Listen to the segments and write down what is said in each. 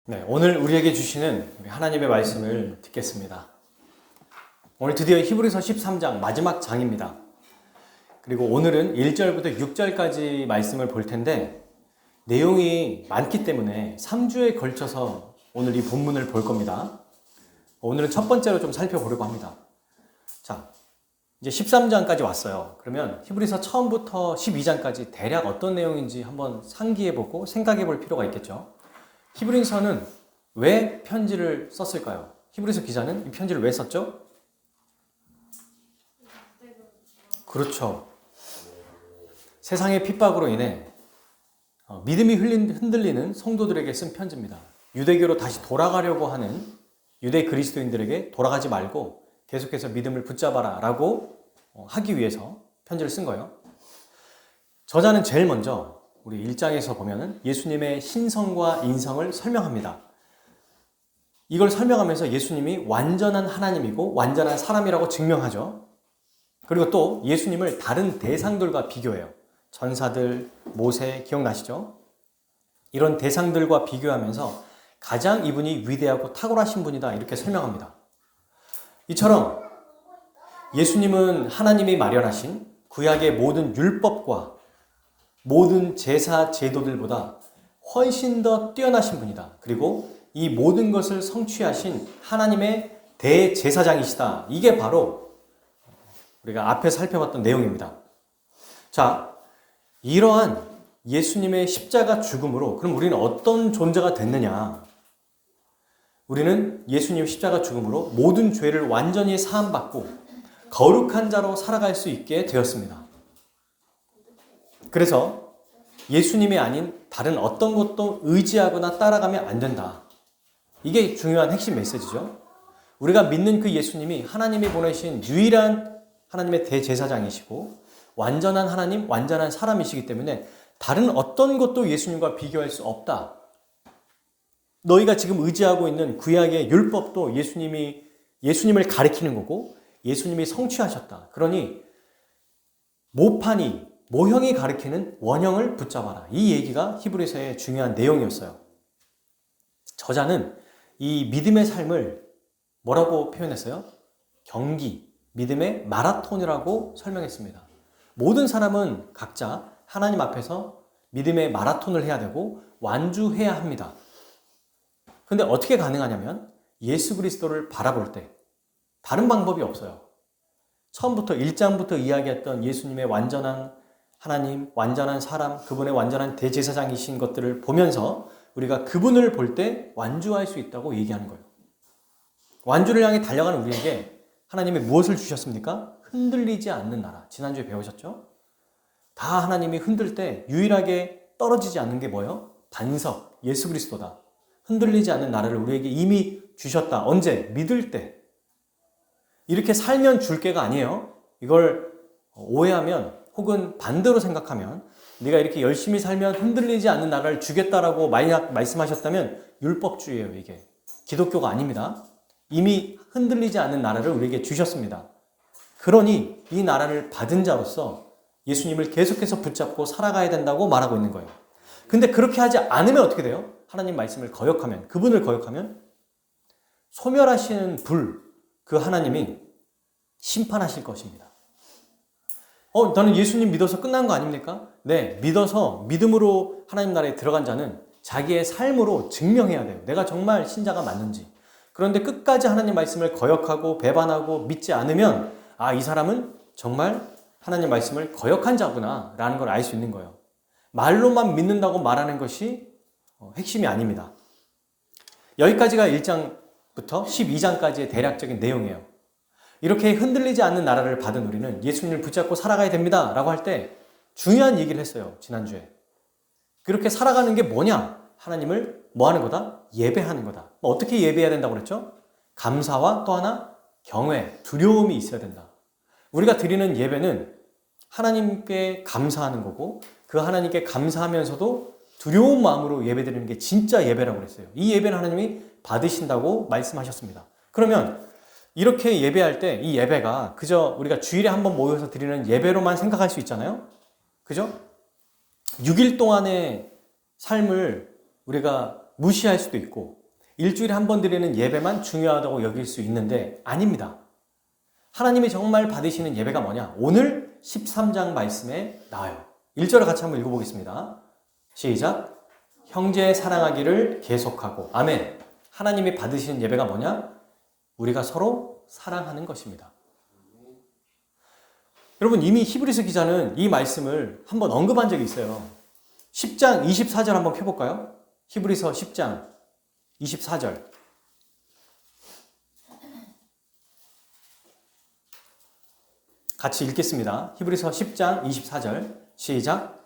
네, 오늘 우리에게 주시는 하나님의 말씀을 듣겠습니다. 오늘 드디어 히브리서 13장 마지막 장입니다. 그리고 오늘은 1절부터 6절까지 말씀을 볼 텐데 내용이 많기 때문에 3주에 걸쳐서 오늘 이 본문을 볼 겁니다. 오늘은 첫 번째로 좀 살펴보려고 합니다. 자, 이제 13장까지 왔어요. 그러면 히브리서 처음부터 12장까지 대략 어떤 내용인지 한번 상기해보고 생각해볼 필요가 있겠죠. 히브리서는 왜 편지를 썼을까요? 히브리서 기자는 이 편지를 왜 썼죠? 그렇죠. 세상의 핍박으로 인해 믿음이 흔들리는 성도들에게 쓴 편지입니다. 유대교로 다시 돌아가려고 하는 유대 그리스도인들에게 돌아가지 말고 계속해서 믿음을 붙잡아라 라고 하기 위해서 편지를 쓴 거예요. 저자는 제일 먼저 우리 1장에서 보면은 예수님의 신성과 인성을 설명합니다. 이걸 설명하면서 예수님이 완전한 하나님이고 완전한 사람이라고 증명하죠. 그리고 또 예수님을 다른 대상들과 비교해요. 전사들, 모세 기억나시죠? 이런 대상들과 비교하면서 가장 이분이 위대하고 탁월하신 분이다 이렇게 설명합니다. 이처럼 예수님은 하나님이 마련하신 구약의 모든 율법과 모든 제사 제도들보다 훨씬 더 뛰어나신 분이다. 그리고 이 모든 것을 성취하신 하나님의 대제사장이시다. 이게 바로 우리가 앞에 살펴봤던 내용입니다. 자, 이러한 예수님의 십자가 죽음으로 그럼 우리는 어떤 존재가 됐느냐? 우리는 예수님의 십자가 죽음으로 모든 죄를 완전히 사함받고 거룩한 자로 살아갈 수 있게 되었습니다. 그래서 예수님이 아닌 다른 어떤 것도 의지하거나 따라가면 안 된다. 이게 중요한 핵심 메시지죠. 우리가 믿는 그 예수님이 하나님이 보내신 유일한 하나님의 대제사장이시고 완전한 하나님, 완전한 사람이시기 때문에 다른 어떤 것도 예수님과 비교할 수 없다. 너희가 지금 의지하고 있는 구약의 율법도 예수님을 가리키는 거고 예수님이 성취하셨다. 그러니 모형이 가리키는 원형을 붙잡아라. 이 얘기가 히브리서의 중요한 내용이었어요. 저자는 이 믿음의 삶을 뭐라고 표현했어요? 경기, 믿음의 마라톤이라고 설명했습니다. 모든 사람은 각자 하나님 앞에서 믿음의 마라톤을 해야 되고 완주해야 합니다. 근데 어떻게 가능하냐면 예수 그리스도를 바라볼 때 다른 방법이 없어요. 처음부터 1장부터 이야기했던 예수님의 완전한 하나님, 완전한 사람, 그분의 완전한 대제사장이신 것들을 보면서 우리가 그분을 볼 때 완주할 수 있다고 얘기하는 거예요. 완주를 향해 달려가는 우리에게 하나님이 무엇을 주셨습니까? 흔들리지 않는 나라. 지난주에 배우셨죠? 다 하나님이 흔들 때 유일하게 떨어지지 않는 게 뭐예요? 반석, 예수 그리스도다. 흔들리지 않는 나라를 우리에게 이미 주셨다. 언제? 믿을 때. 이렇게 살면 줄 게가 아니에요. 이걸 오해하면 혹은 반대로 생각하면 네가 이렇게 열심히 살면 흔들리지 않는 나라를 주겠다라고 만약 말씀하셨다면 율법주의예요. 이게 기독교가 아닙니다. 이미 흔들리지 않는 나라를 우리에게 주셨습니다. 그러니 이 나라를 받은 자로서 예수님을 계속해서 붙잡고 살아가야 된다고 말하고 있는 거예요. 근데 그렇게 하지 않으면 어떻게 돼요? 하나님 말씀을 거역하면, 그분을 거역하면 소멸하시는 불, 그 하나님이 심판하실 것입니다. 나는 예수님 믿어서 끝난 거 아닙니까? 네, 믿음으로 하나님 나라에 들어간 자는 자기의 삶으로 증명해야 돼요. 내가 정말 신자가 맞는지. 그런데 끝까지 하나님 말씀을 거역하고 배반하고 믿지 않으면 이 사람은 정말 하나님 말씀을 거역한 자구나 라는 걸 알 수 있는 거예요. 말로만 믿는다고 말하는 것이 핵심이 아닙니다. 여기까지가 1장부터 12장까지의 대략적인 내용이에요. 이렇게 흔들리지 않는 나라를 받은 우리는 예수님을 붙잡고 살아가야 됩니다 라고 할 때 중요한 얘기를 했어요. 지난주에. 그렇게 살아가는 게 뭐냐? 하나님을 뭐 하는 거다? 예배하는 거다. 어떻게 예배해야 된다고 그랬죠? 감사와 또 하나 경외, 두려움이 있어야 된다. 우리가 드리는 예배는 하나님께 감사하는 거고 그 하나님께 감사하면서도 두려운 마음으로 예배드리는 게 진짜 예배라고 그랬어요. 이 예배는 하나님이 받으신다고 말씀하셨습니다. 그러면 이렇게 예배할 때 이 예배가 그저 우리가 주일에 한번 모여서 드리는 예배로만 생각할 수 있잖아요. 그죠? 6일 동안의 삶을 우리가 무시할 수도 있고 일주일에 한 번 드리는 예배만 중요하다고 여길 수 있는데 아닙니다. 하나님이 정말 받으시는 예배가 뭐냐? 오늘 13장 말씀에 나와요. 1절을 같이 한번 읽어보겠습니다. 시작. 형제 사랑하기를 계속하고. 아멘. 하나님이 받으시는 예배가 뭐냐? 우리가 서로 사랑하는 것입니다. 여러분, 이미 히브리서 기자는 이 말씀을 한번 언급한 적이 있어요. 10장 24절 한번 펴볼까요? 히브리서 10장 24절. 같이 읽겠습니다. 히브리서 10장 24절. 시작.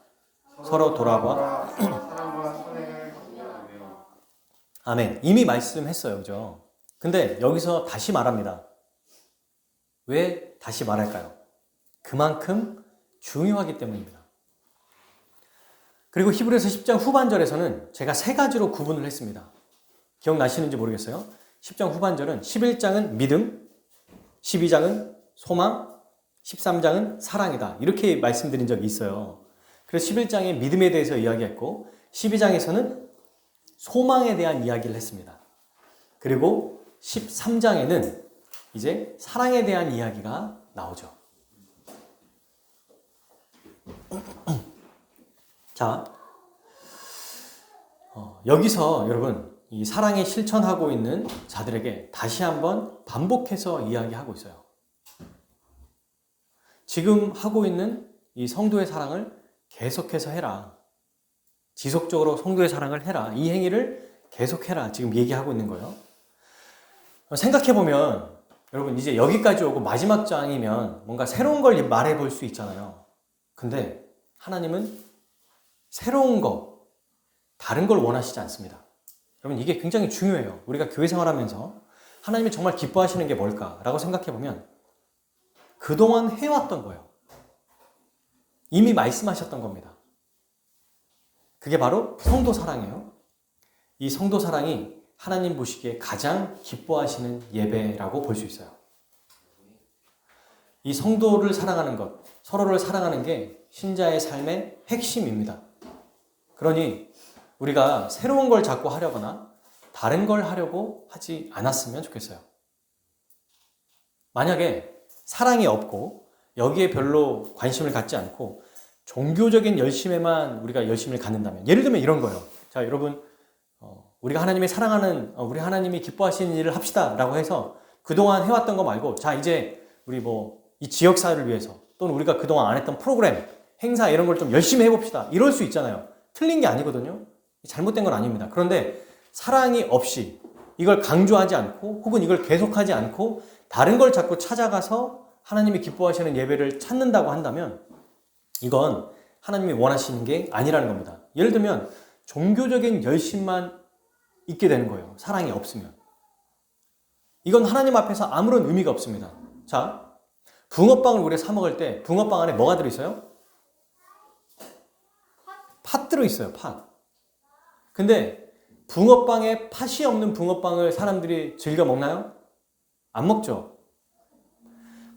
서로 돌아봐. 아멘. 이미 말씀했어요. 그죠? 근데 여기서 다시 말합니다. 왜 다시 말할까요? 그만큼 중요하기 때문입니다. 그리고 히브리서 10장 후반절에서는 제가 세 가지로 구분을 했습니다. 기억나시는지 모르겠어요. 10장 후반절은 11장은 믿음, 12장은 소망, 13장은 사랑이다. 이렇게 말씀드린 적이 있어요. 그래서 11장에 믿음에 대해서 이야기했고 12장에서는 소망에 대한 이야기를 했습니다. 그리고 13장에는 이제 사랑에 대한 이야기가 나오죠. 자, 여기서 여러분 이 사랑에 실천하고 있는 자들에게 다시 한번 반복해서 이야기하고 있어요. 지금 하고 있는 이 성도의 사랑을 계속해서 해라. 지속적으로 성도의 사랑을 해라. 이 행위를 계속해라. 지금 얘기하고 있는 거예요. 생각해보면 여러분 이제 여기까지 오고 마지막 장이면 뭔가 새로운 걸 말해볼 수 있잖아요. 근데 하나님은 새로운 거, 다른 걸 원하시지 않습니다. 여러분 이게 굉장히 중요해요. 우리가 교회 생활하면서 하나님이 정말 기뻐하시는 게 뭘까라고 생각해보면 그동안 해왔던 거예요. 이미 말씀하셨던 겁니다. 그게 바로 성도 사랑이에요. 이 성도 사랑이 하나님 보시기에 가장 기뻐하시는 예배라고 볼 수 있어요. 이 성도를 사랑하는 것, 서로를 사랑하는 게 신자의 삶의 핵심입니다. 그러니 우리가 새로운 걸 자꾸 하려거나 다른 걸 하려고 하지 않았으면 좋겠어요. 만약에 사랑이 없고 여기에 별로 관심을 갖지 않고 종교적인 열심에만 우리가 열심을 갖는다면, 예를 들면 이런 거예요. 자, 여러분, 우리가 하나님이 사랑하는, 우리 하나님이 기뻐하시는 일을 합시다 라고 해서 그동안 해왔던 거 말고, 자, 이제 우리 이 지역사회를 위해서 또는 우리가 그동안 안 했던 프로그램, 행사 이런 걸 좀 열심히 해봅시다. 이럴 수 있잖아요. 틀린 게 아니거든요. 잘못된 건 아닙니다. 그런데 사랑이 없이 이걸 강조하지 않고 혹은 이걸 계속하지 않고 다른 걸 자꾸 찾아가서 하나님이 기뻐하시는 예배를 찾는다고 한다면 이건 하나님이 원하시는 게 아니라는 겁니다. 예를 들면 종교적인 열심만 있게 되는 거예요. 사랑이 없으면. 이건 하나님 앞에서 아무런 의미가 없습니다. 자, 붕어빵을 우리가 사 먹을 때 붕어빵 안에 뭐가 들어있어요? 팥 들어있어요. 팥. 근데 붕어빵에 팥이 없는 붕어빵을 사람들이 즐겨 먹나요? 안 먹죠.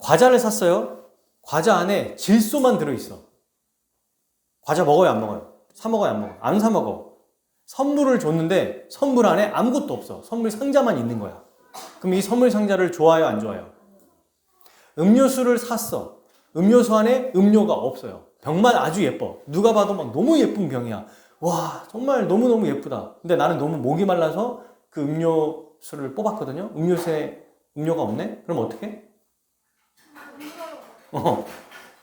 과자를 샀어요. 과자 안에 질소만 들어있어. 과자 먹어요? 안 먹어요? 사 먹어요? 안 먹어요? 안 사 먹어. 선물을 줬는데 선물 안에 아무것도 없어. 선물 상자만 있는 거야. 그럼 이 선물 상자를 좋아해요? 안 좋아해요? 음료수를 샀어. 음료수 안에 음료가 없어요. 병만 아주 예뻐. 누가 봐도 막 너무 예쁜 병이야. 와, 정말 너무너무 예쁘다. 근데 나는 너무 목이 말라서 그 음료수를 뽑았거든요. 음료수에 음료가 없네? 그럼 어떡해?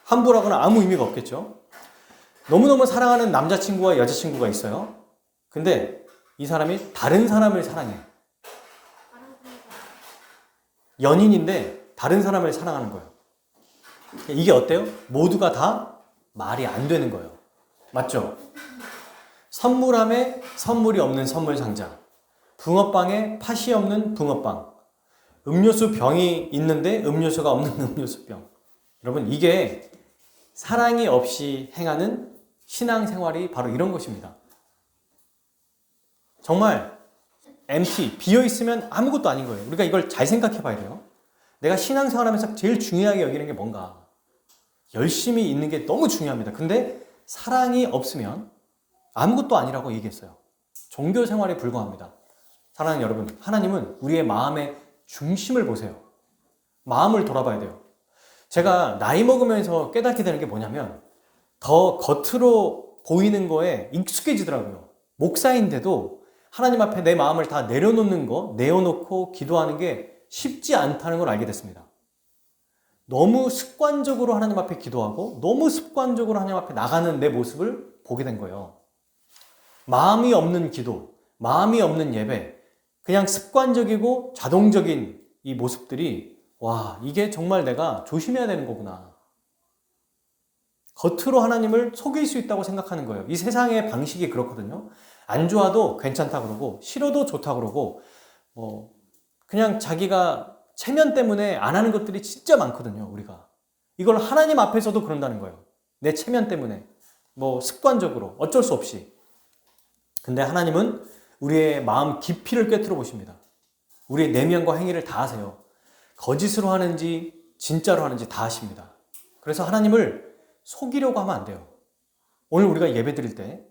환불하거나 아무 의미가 없겠죠. 너무너무 사랑하는 남자친구와 여자친구가 있어요. 근데 이 사람이 다른 사람을 사랑해. 연인인데 다른 사람을 사랑하는 거예요. 이게 어때요? 모두가 다 말이 안 되는 거예요. 맞죠? 선물함에 선물이 없는 선물 상자, 붕어빵에 팥이 없는 붕어빵, 음료수 병이 있는데 음료수가 없는 음료수병. 여러분, 이게 사랑이 없이 행하는 신앙생활이 바로 이런 것입니다. 정말 empty, 비어있으면 아무것도 아닌 거예요. 우리가 이걸 잘 생각해 봐야 돼요. 내가 신앙생활하면서 제일 중요하게 여기는 게 뭔가? 열심히 있는 게 너무 중요합니다. 근데 사랑이 없으면 아무것도 아니라고 얘기했어요. 종교 생활에 불과합니다. 사랑하는 여러분, 하나님은 우리의 마음의 중심을 보세요. 마음을 돌아봐야 돼요. 제가 나이 먹으면서 깨닫게 되는 게 뭐냐면 더 겉으로 보이는 거에 익숙해지더라고요. 목사인데도 하나님 앞에 내 마음을 다 내어놓고 기도하는 게 쉽지 않다는 걸 알게 됐습니다. 너무 습관적으로 하나님 앞에 기도하고 너무 습관적으로 하나님 앞에 나가는 내 모습을 보게 된 거예요. 마음이 없는 기도, 마음이 없는 예배, 그냥 습관적이고 자동적인 이 모습들이 와, 이게 정말 내가 조심해야 되는 거구나. 겉으로 하나님을 속일 수 있다고 생각하는 거예요. 이 세상의 방식이 그렇거든요. 안 좋아도 괜찮다 그러고 싫어도 좋다 그러고 그냥 자기가 체면 때문에 안 하는 것들이 진짜 많거든요. 우리가 이걸 하나님 앞에서도 그런다는 거예요. 내 체면 때문에 습관적으로 어쩔 수 없이. 근데 하나님은 우리의 마음 깊이를 꿰뚫어 보십니다. 우리의 내면과 행위를 다 아세요. 거짓으로 하는지 진짜로 하는지 다 아십니다. 그래서 하나님을 속이려고 하면 안 돼요. 오늘 우리가 예배 드릴 때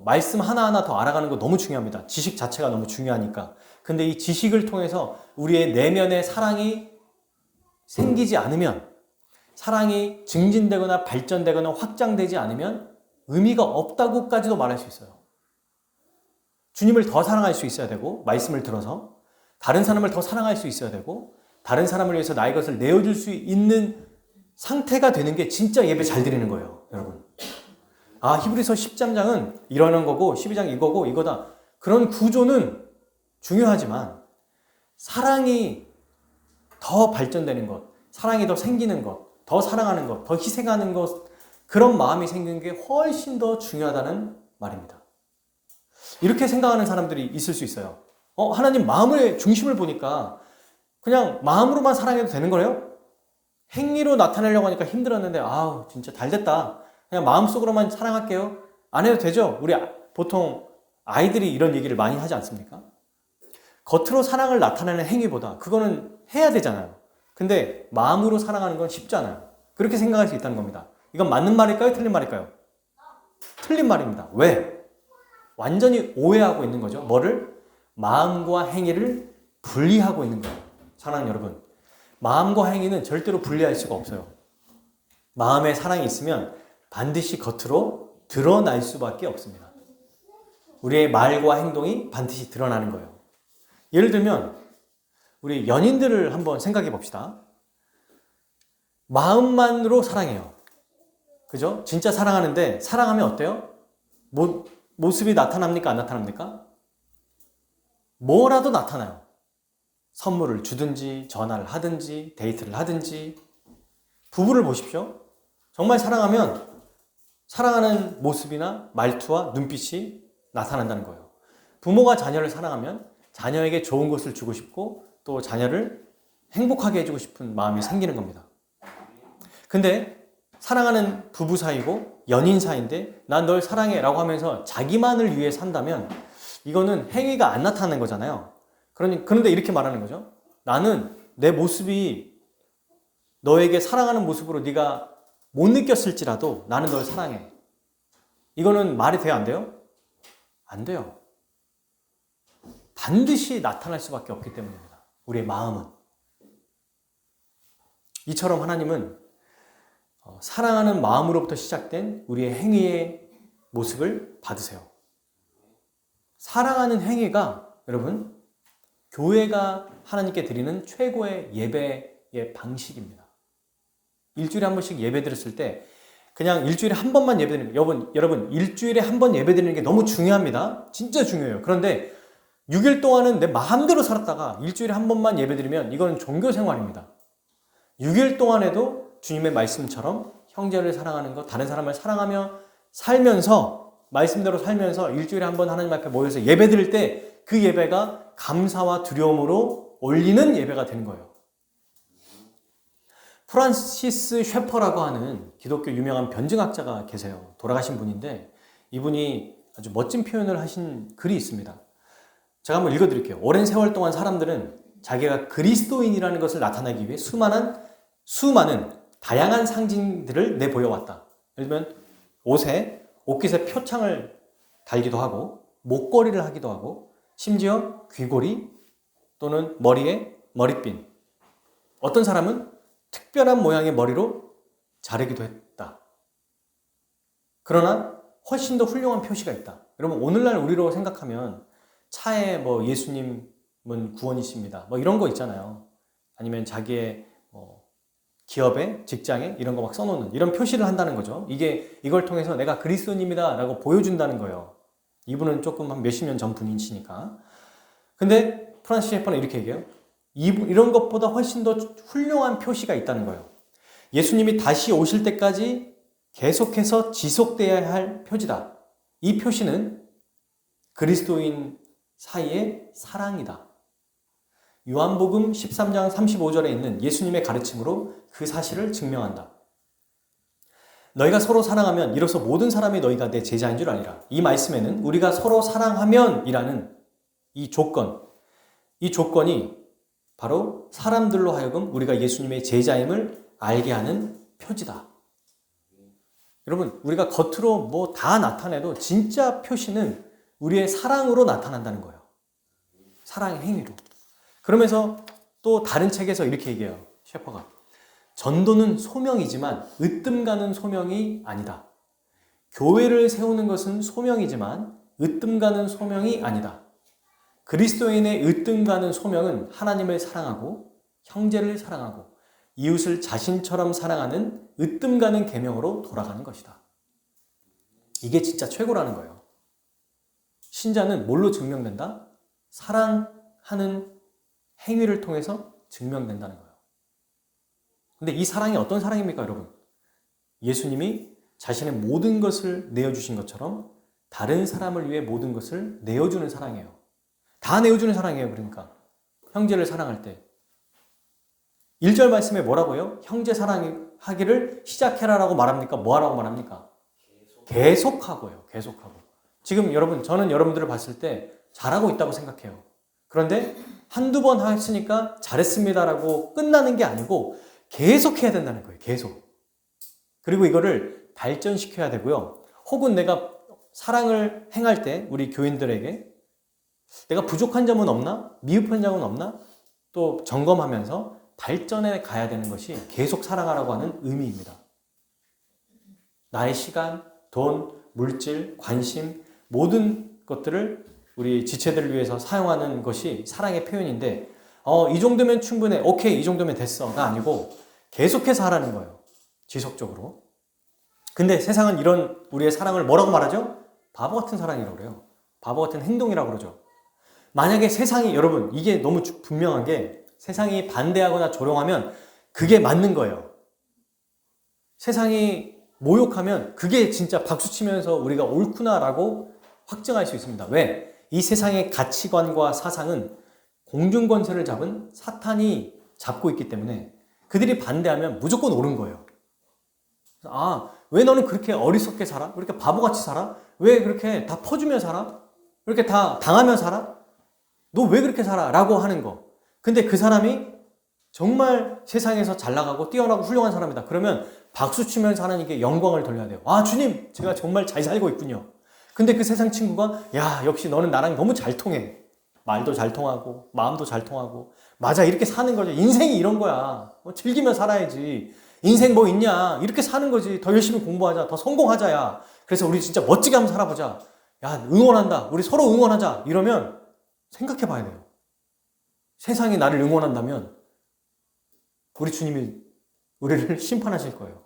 말씀 하나하나 더 알아가는 거 너무 중요합니다. 지식 자체가 너무 중요하니까. 근데 이 지식을 통해서 우리의 내면의 사랑이 생기지 않으면, 사랑이 증진되거나 발전되거나 확장되지 않으면 의미가 없다고까지도 말할 수 있어요. 주님을 더 사랑할 수 있어야 되고, 말씀을 들어서 다른 사람을 더 사랑할 수 있어야 되고, 다른 사람을 위해서 나의 것을 내어줄 수 있는 상태가 되는 게 진짜 예배 잘 드리는 거예요, 여러분. 히브리서 10장은 이러는 거고 12장 이거고 이거다. 그런 구조는 중요하지만 사랑이 더 발전되는 것, 사랑이 더 생기는 것, 더 사랑하는 것, 더 희생하는 것, 그런 마음이 생기는 게 훨씬 더 중요하다는 말입니다. 이렇게 생각하는 사람들이 있을 수 있어요. 하나님 마음의 중심을 보니까 그냥 마음으로만 사랑해도 되는 거래요? 행위로 나타내려고 하니까 힘들었는데 진짜 잘 됐다. 그냥 마음속으로만 사랑할게요. 안 해도 되죠? 우리 보통 아이들이 이런 얘기를 많이 하지 않습니까? 겉으로 사랑을 나타내는 행위보다 그거는 해야 되잖아요. 근데 마음으로 사랑하는 건 쉽잖아요. 그렇게 생각할 수 있다는 겁니다. 이건 맞는 말일까요? 틀린 말일까요? 틀린 말입니다. 왜? 완전히 오해하고 있는 거죠. 뭐를? 마음과 행위를 분리하고 있는 거예요. 사랑하는 여러분, 마음과 행위는 절대로 분리할 수가 없어요. 마음에 사랑이 있으면 반드시 겉으로 드러날 수밖에 없습니다. 우리의 말과 행동이 반드시 드러나는 거예요. 예를 들면 우리 연인들을 한번 생각해 봅시다. 마음만으로 사랑해요. 그죠? 진짜 사랑하는데 사랑하면 어때요? 모습이 나타납니까? 안 나타납니까? 뭐라도 나타나요. 선물을 주든지 전화를 하든지 데이트를 하든지. 부부를 보십시오. 정말 사랑하면 사랑하는 모습이나 말투와 눈빛이 나타난다는 거예요. 부모가 자녀를 사랑하면 자녀에게 좋은 것을 주고 싶고 또 자녀를 행복하게 해주고 싶은 마음이 생기는 겁니다. 근데 사랑하는 부부 사이고 연인 사이인데 난 널 사랑해 라고 하면서 자기만을 위해 산다면 이거는 행위가 안 나타나는 거잖아요. 그런데 이렇게 말하는 거죠. 나는 내 모습이 너에게 사랑하는 모습으로 네가 못 느꼈을지라도 나는 널 사랑해. 이거는 말이 돼요? 안 돼요? 안 돼요. 반드시 나타날 수밖에 없기 때문입니다. 우리의 마음은. 이처럼 하나님은 사랑하는 마음으로부터 시작된 우리의 행위의 모습을 받으세요. 사랑하는 행위가 여러분 교회가 하나님께 드리는 최고의 예배의 방식입니다. 일주일에 한 번씩 예배 드렸을 때 그냥 일주일에 한 번만 예배 드리는 여러분 일주일에 한 번 예배 드리는 게 너무 중요합니다. 진짜 중요해요. 그런데 6일 동안은 내 마음대로 살았다가 일주일에 한 번만 예배 드리면 이건 종교 생활입니다. 6일 동안에도 주님의 말씀처럼 형제를 사랑하는 것, 다른 사람을 사랑하며 살면서 말씀대로 살면서 일주일에 한 번 하나님 앞에 모여서 예배 드릴 때 그 예배가 감사와 두려움으로 올리는 예배가 되는 거예요. 프란시스 셰퍼라고 하는 기독교 유명한 변증학자가 계세요. 돌아가신 분인데 이분이 아주 멋진 표현을 하신 글이 있습니다. 제가 한번 읽어드릴게요. 오랜 세월 동안 사람들은 자기가 그리스도인이라는 것을 나타내기 위해 수많은 다양한 상징들을 내보여왔다. 예를 들면 옷깃에 표창을 달기도 하고 목걸이를 하기도 하고 심지어 귀걸이 또는 머리에 머리핀, 어떤 사람은 특별한 모양의 머리로 자르기도 했다. 그러나 훨씬 더 훌륭한 표시가 있다. 여러분 오늘날 우리로 생각하면 차에 뭐 예수님은 구원이십니다. 뭐 이런 거 있잖아요. 아니면 자기의 기업에 직장에 이런 거 막 써놓는 이런 표시를 한다는 거죠. 이걸 통해서 내가 그리스도인입니다 라고 보여준다는 거예요. 이분은 조금 한 몇십 년 전 분이시니까. 근데 프란시스 셰퍼는 이렇게 얘기해요. 이런 것보다 훨씬 더 훌륭한 표시가 있다는 거예요. 예수님이 다시 오실 때까지 계속해서 지속되어야 할 표지다. 이 표시는 그리스도인 사이의 사랑이다. 요한복음 13장 35절에 있는 예수님의 가르침으로 그 사실을 증명한다. 너희가 서로 사랑하면 이로써 모든 사람이 너희가 내 제자인 줄 아니라. 이 말씀에는 우리가 서로 사랑하면 이라는 이 조건이 바로 사람들로 하여금 우리가 예수님의 제자임을 알게 하는 표지다. 여러분, 우리가 겉으로 뭐 다 나타내도 진짜 표시는 우리의 사랑으로 나타난다는 거예요. 사랑의 행위로. 그러면서 또 다른 책에서 이렇게 얘기해요. 셰퍼가. 전도는 소명이지만 으뜸가는 소명이 아니다. 교회를 세우는 것은 소명이지만 으뜸가는 소명이 아니다. 그리스도인의 으뜸가는 소명은 하나님을 사랑하고 형제를 사랑하고 이웃을 자신처럼 사랑하는 으뜸가는 계명으로 돌아가는 것이다. 이게 진짜 최고라는 거예요. 신자는 뭘로 증명된다? 사랑하는 행위를 통해서 증명된다는 거예요. 근데 이 사랑이 어떤 사랑입니까, 여러분? 예수님이 자신의 모든 것을 내어주신 것처럼 다른 사람을 위해 모든 것을 내어주는 사랑이에요. 다 내어주는 사랑이에요, 그러니까. 형제를 사랑할 때. 1절 말씀에 뭐라고요? 형제 사랑하기를 시작해라라고 말합니까? 뭐 하라고 말합니까? 계속하고요. 계속하고. 지금 저는 여러분들을 봤을 때 잘하고 있다고 생각해요. 그런데 한두 번 했으니까 잘했습니다라고 끝나는 게 아니고 계속 해야 된다는 거예요. 계속. 그리고 이거를 발전시켜야 되고요. 혹은 내가 사랑을 행할 때 우리 교인들에게 내가 부족한 점은 없나? 미흡한 점은 없나? 또 점검하면서 발전해 가야 되는 것이 계속 사랑하라고 하는 의미입니다. 나의 시간, 돈, 물질, 관심 모든 것들을 우리 지체들을 위해서 사용하는 것이 사랑의 표현인데 이 정도면 충분해. 오케이, 이 정도면 됐어가 아니고 계속해서 하라는 거예요. 지속적으로. 근데 세상은 이런 우리의 사랑을 뭐라고 말하죠? 바보 같은 사랑이라고 그래요. 바보 같은 행동이라고 그러죠. 만약에 세상이, 여러분, 이게 너무 분명한 게 세상이 반대하거나 조롱하면 그게 맞는 거예요. 세상이 모욕하면 그게 진짜 박수치면서 우리가 옳구나라고 확증할 수 있습니다. 왜? 이 세상의 가치관과 사상은 공중권세를 잡은 사탄이 잡고 있기 때문에 그들이 반대하면 무조건 옳은 거예요. 왜 너는 그렇게 어리석게 살아? 왜 이렇게 바보같이 살아? 왜 그렇게 다 퍼주며 살아? 왜 이렇게 다 당하며 살아? 너 왜 그렇게 살아? 라고 하는 거. 근데 그 사람이 정말 세상에서 잘 나가고 뛰어나고 훌륭한 사람이다. 그러면 박수치면서 하나님께 영광을 돌려야 돼요. 주님, 제가 정말 잘 살고 있군요. 근데 그 세상 친구가 역시 너는 나랑 너무 잘 통해. 말도 잘 통하고 마음도 잘 통하고 맞아, 이렇게 사는 거죠. 인생이 이런 거야. 즐기며 살아야지. 인생 뭐 있냐. 이렇게 사는 거지. 더 열심히 공부하자. 더 성공하자야. 그래서 우리 진짜 멋지게 한번 살아보자. 응원한다. 우리 서로 응원하자. 이러면 생각해 봐야 돼요. 세상이 나를 응원한다면 우리 주님이 우리를 심판하실 거예요.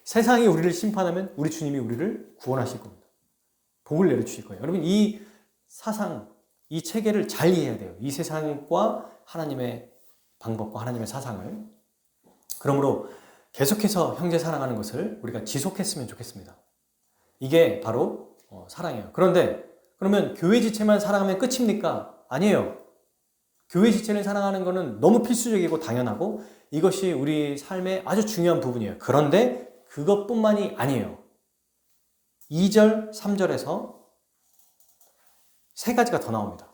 세상이 우리를 심판하면 우리 주님이 우리를 구원하실 겁니다. 복을 내려주실 거예요. 여러분, 이 사상, 이 체계를 잘 이해해야 돼요. 이 세상과 하나님의 방법과 하나님의 사상을. 그러므로 계속해서 형제 사랑하는 것을 우리가 지속했으면 좋겠습니다. 이게 바로 사랑이에요. 그런데 그러면 교회 지체만 사랑하면 끝입니까? 아니에요. 교회 지체를 사랑하는 것은 너무 필수적이고 당연하고 이것이 우리 삶의 아주 중요한 부분이에요. 그런데 그것뿐만이 아니에요. 2절, 3절에서 세 가지가 더 나옵니다.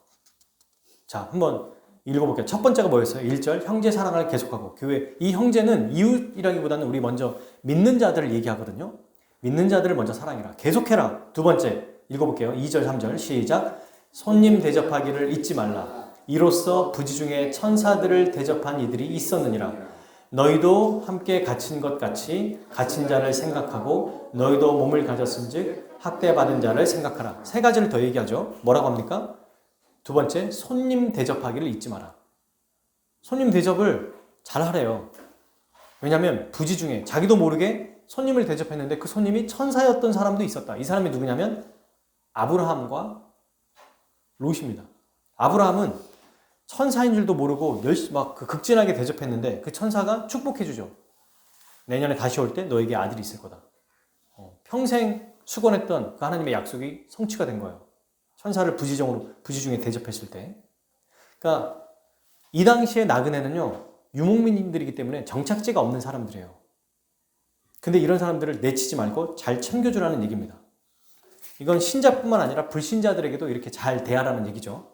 자, 한번 읽어볼게요. 첫 번째가 뭐였어요? 1절, 형제 사랑을 계속하고. 교회, 이 형제는 이웃이라기보다는 우리 먼저 믿는 자들을 얘기하거든요. 믿는 자들을 먼저 사랑해라. 계속해라. 두 번째, 읽어볼게요. 2절, 3절 시작. 손님 대접하기를 잊지 말라. 이로써 부지 중에 천사들을 대접한 이들이 있었느니라. 너희도 함께 갇힌 것 같이 갇힌 자를 생각하고 너희도 몸을 가졌은즉 학대받은 자를 생각하라. 세 가지를 더 얘기하죠. 뭐라고 합니까? 두 번째, 손님 대접하기를 잊지 마라. 손님 대접을 잘 하래요. 왜냐하면 부지 중에 자기도 모르게 손님을 대접했는데 그 손님이 천사였던 사람도 있었다. 이 사람이 누구냐면 아브라함과 롯입니다. 아브라함은 천사인 줄도 모르고 열심히 막 극진하게 대접했는데 그 천사가 축복해주죠. 내년에 다시 올 때 너에게 아들이 있을 거다. 평생 수건했던 그 하나님의 약속이 성취가 된 거예요. 천사를 부지 중에 대접했을 때. 그러니까 이 당시의 나그네는요, 유목민들이기 때문에 정착지가 없는 사람들이에요. 근데 이런 사람들을 내치지 말고 잘 챙겨주라는 얘기입니다. 이건 신자뿐만 아니라 불신자들에게도 이렇게 잘 대하라는 얘기죠.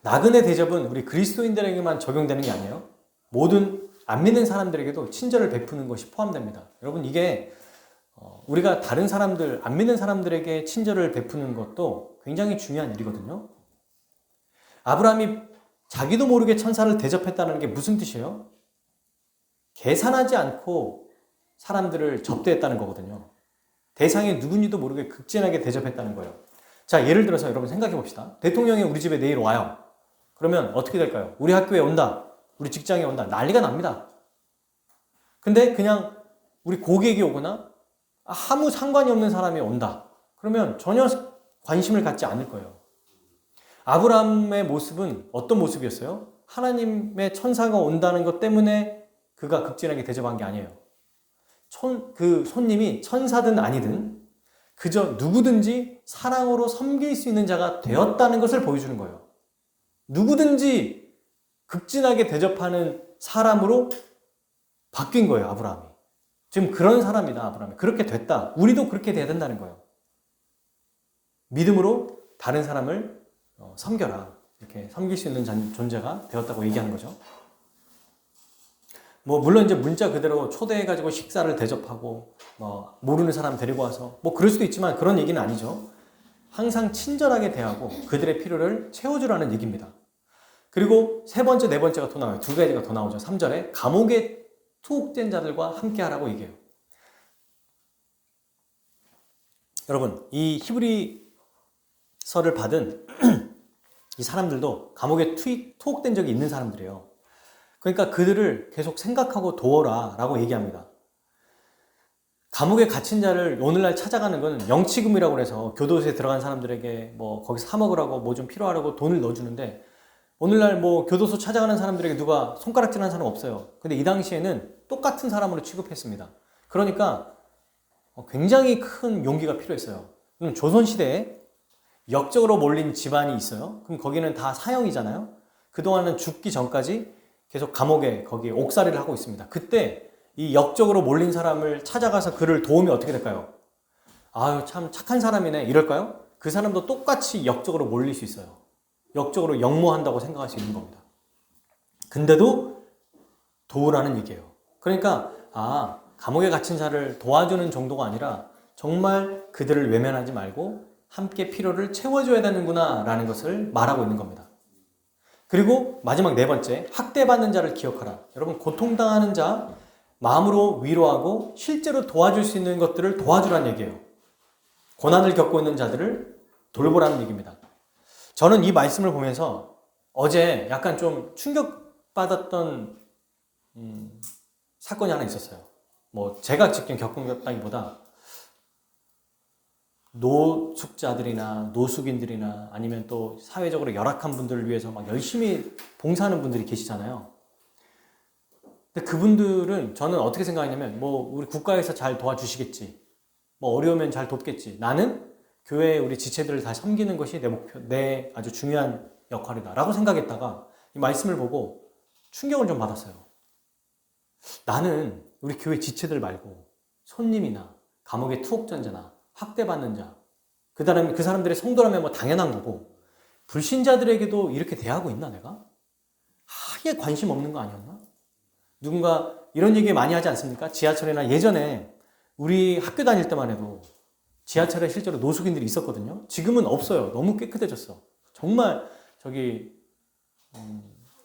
나그네 대접은 우리 그리스도인들에게만 적용되는 게 아니에요. 모든 안 믿는 사람들에게도 친절을 베푸는 것이 포함됩니다. 여러분, 이게 우리가 다른 사람들, 안 믿는 사람들에게 친절을 베푸는 것도 굉장히 중요한 일이거든요. 아브라함이 자기도 모르게 천사를 대접했다는 게 무슨 뜻이에요? 계산하지 않고 사람들을 접대했다는 거거든요. 대상이 누군지도 모르게 극진하게 대접했다는 거예요. 자, 예를 들어서 여러분 생각해 봅시다. 대통령이 우리 집에 내일 와요. 그러면 어떻게 될까요? 우리 학교에 온다. 우리 직장에 온다. 난리가 납니다. 근데 그냥 우리 고객이 오거나 아무 상관이 없는 사람이 온다. 그러면 전혀 관심을 갖지 않을 거예요. 아브라함의 모습은 어떤 모습이었어요? 하나님의 천사가 온다는 것 때문에 그가 극진하게 대접한 게 아니에요. 그 손님이 천사든 아니든 그저 누구든지 사랑으로 섬길 수 있는 자가 되었다는 것을 보여주는 거예요. 누구든지 극진하게 대접하는 사람으로 바뀐 거예요, 아브라함이. 지금 그런 사람이다, 아브라함이. 그렇게 됐다. 우리도 그렇게 돼야 된다는 거예요. 믿음으로 다른 사람을 섬겨라. 이렇게 섬길 수 있는 존재가 되었다고 얘기하는 거죠. 물론 이제 문자 그대로 초대해가지고 식사를 대접하고, 모르는 사람 데리고 와서, 그럴 수도 있지만 그런 얘기는 아니죠. 항상 친절하게 대하고 그들의 필요를 채워주라는 얘기입니다. 그리고 세 번째, 네 번째가 더 나와요. 두 가지가 더 나오죠. 3절에 감옥에 투옥된 자들과 함께 하라고 얘기해요. 여러분, 이 히브리서를 받은 이 사람들도 감옥에 투옥된 적이 있는 사람들이에요. 그러니까 그들을 계속 생각하고 도워라 라고 얘기합니다. 감옥에 갇힌 자를 오늘날 찾아가는 건 영치금이라고 해서 교도소에 들어간 사람들에게 거기서 사 먹으라고 뭐 좀 필요하라고 돈을 넣어주는데, 오늘날 교도소 찾아가는 사람들에게 누가 손가락질하는 사람 없어요. 근데 이 당시에는 똑같은 사람으로 취급했습니다. 그러니까 굉장히 큰 용기가 필요했어요. 그럼 조선시대에 역적으로 몰린 집안이 있어요. 그럼 거기는 다 사형이잖아요. 그동안은 죽기 전까지 계속 감옥에 거기 옥살이를 하고 있습니다. 그때 이 역적으로 몰린 사람을 찾아가서 그를 도우면 어떻게 될까요? 아유, 참 착한 사람이네 이럴까요? 그 사람도 똑같이 역적으로 몰릴 수 있어요. 역적으로 역모한다고 생각할 수 있는 겁니다. 근데도 도우라는 얘기예요. 그러니까 감옥에 갇힌 자를 도와주는 정도가 아니라 정말 그들을 외면하지 말고 함께 필요를 채워줘야 되는구나 라는 것을 말하고 있는 겁니다. 그리고 마지막 네 번째, 학대받는 자를 기억하라. 여러분, 고통당하는 자 마음으로 위로하고 실제로 도와줄 수 있는 것들을 도와주라는 얘기예요. 고난을 겪고 있는 자들을 돌보라는 얘기입니다. 저는 이 말씀을 보면서 어제 약간 좀 충격받았던 사건이 하나 있었어요. 제가 직접 겪은 것다기보다 노숙자들이나 노숙인들이나 아니면 또 사회적으로 열악한 분들을 위해서 막 열심히 봉사하는 분들이 계시잖아요. 근데 그분들은 저는 어떻게 생각하냐면 우리 국가에서 잘 도와주시겠지, 어려우면 잘 돕겠지, 나는 교회 우리 지체들을 다 섬기는 것이 내 목표, 내 아주 중요한 역할이다 라고 생각했다가 이 말씀을 보고 충격을 좀 받았어요. 나는 우리 교회 지체들 말고 손님이나 감옥의 투옥전자나 학대받는 자, 그 사람들의 성도라면 당연한 거고, 불신자들에게도 이렇게 대하고 있나 내가? 아예 관심 없는 거 아니었나? 누군가 이런 얘기 많이 하지 않습니까? 지하철이나 예전에 우리 학교 다닐 때만 해도 지하철에 실제로 노숙인들이 있었거든요. 지금은 없어요. 너무 깨끗해졌어. 정말 저기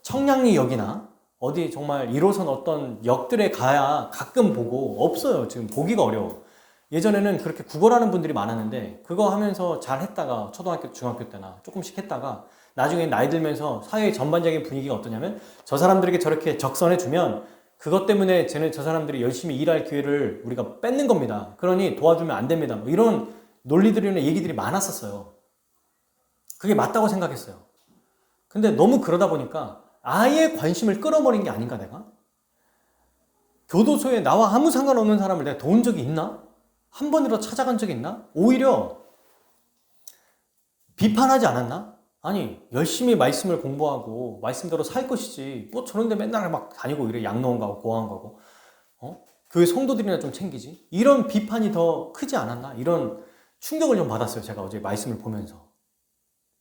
청량리역이나 어디 정말 1호선 어떤 역들에 가야 가끔 보고, 없어요. 지금 보기가 어려워. 예전에는 그렇게 구걸하는 분들이 많았는데 그거 하면서 잘 했다가 초등학교, 중학교 때나 조금씩 했다가 나중에 나이 들면서 사회의 전반적인 분위기가 어떠냐면 저 사람들에게 저렇게 적선해 주면 그것 때문에 저 사람들이 열심히 일할 기회를 우리가 뺏는 겁니다. 그러니 도와주면 안 됩니다. 뭐 이런 논리들이나 얘기들이 많았었어요. 그게 맞다고 생각했어요. 근데 너무 그러다 보니까 아예 관심을 끌어버린 게 아닌가, 내가? 교도소에 나와 아무 상관없는 사람을 내가 도운 적이 있나? 한 번이라도 찾아간 적이 있나? 오히려 비판하지 않았나? 아니, 열심히 말씀을 공부하고 말씀대로 살 것이지 뭐 저런 데 맨날 막 다니고 이래. 양로원 가고 고아원 가고 교회 성도들이나 좀 챙기지, 이런 비판이 더 크지 않았나? 이런 충격을 좀 받았어요. 제가 어제 말씀을 보면서.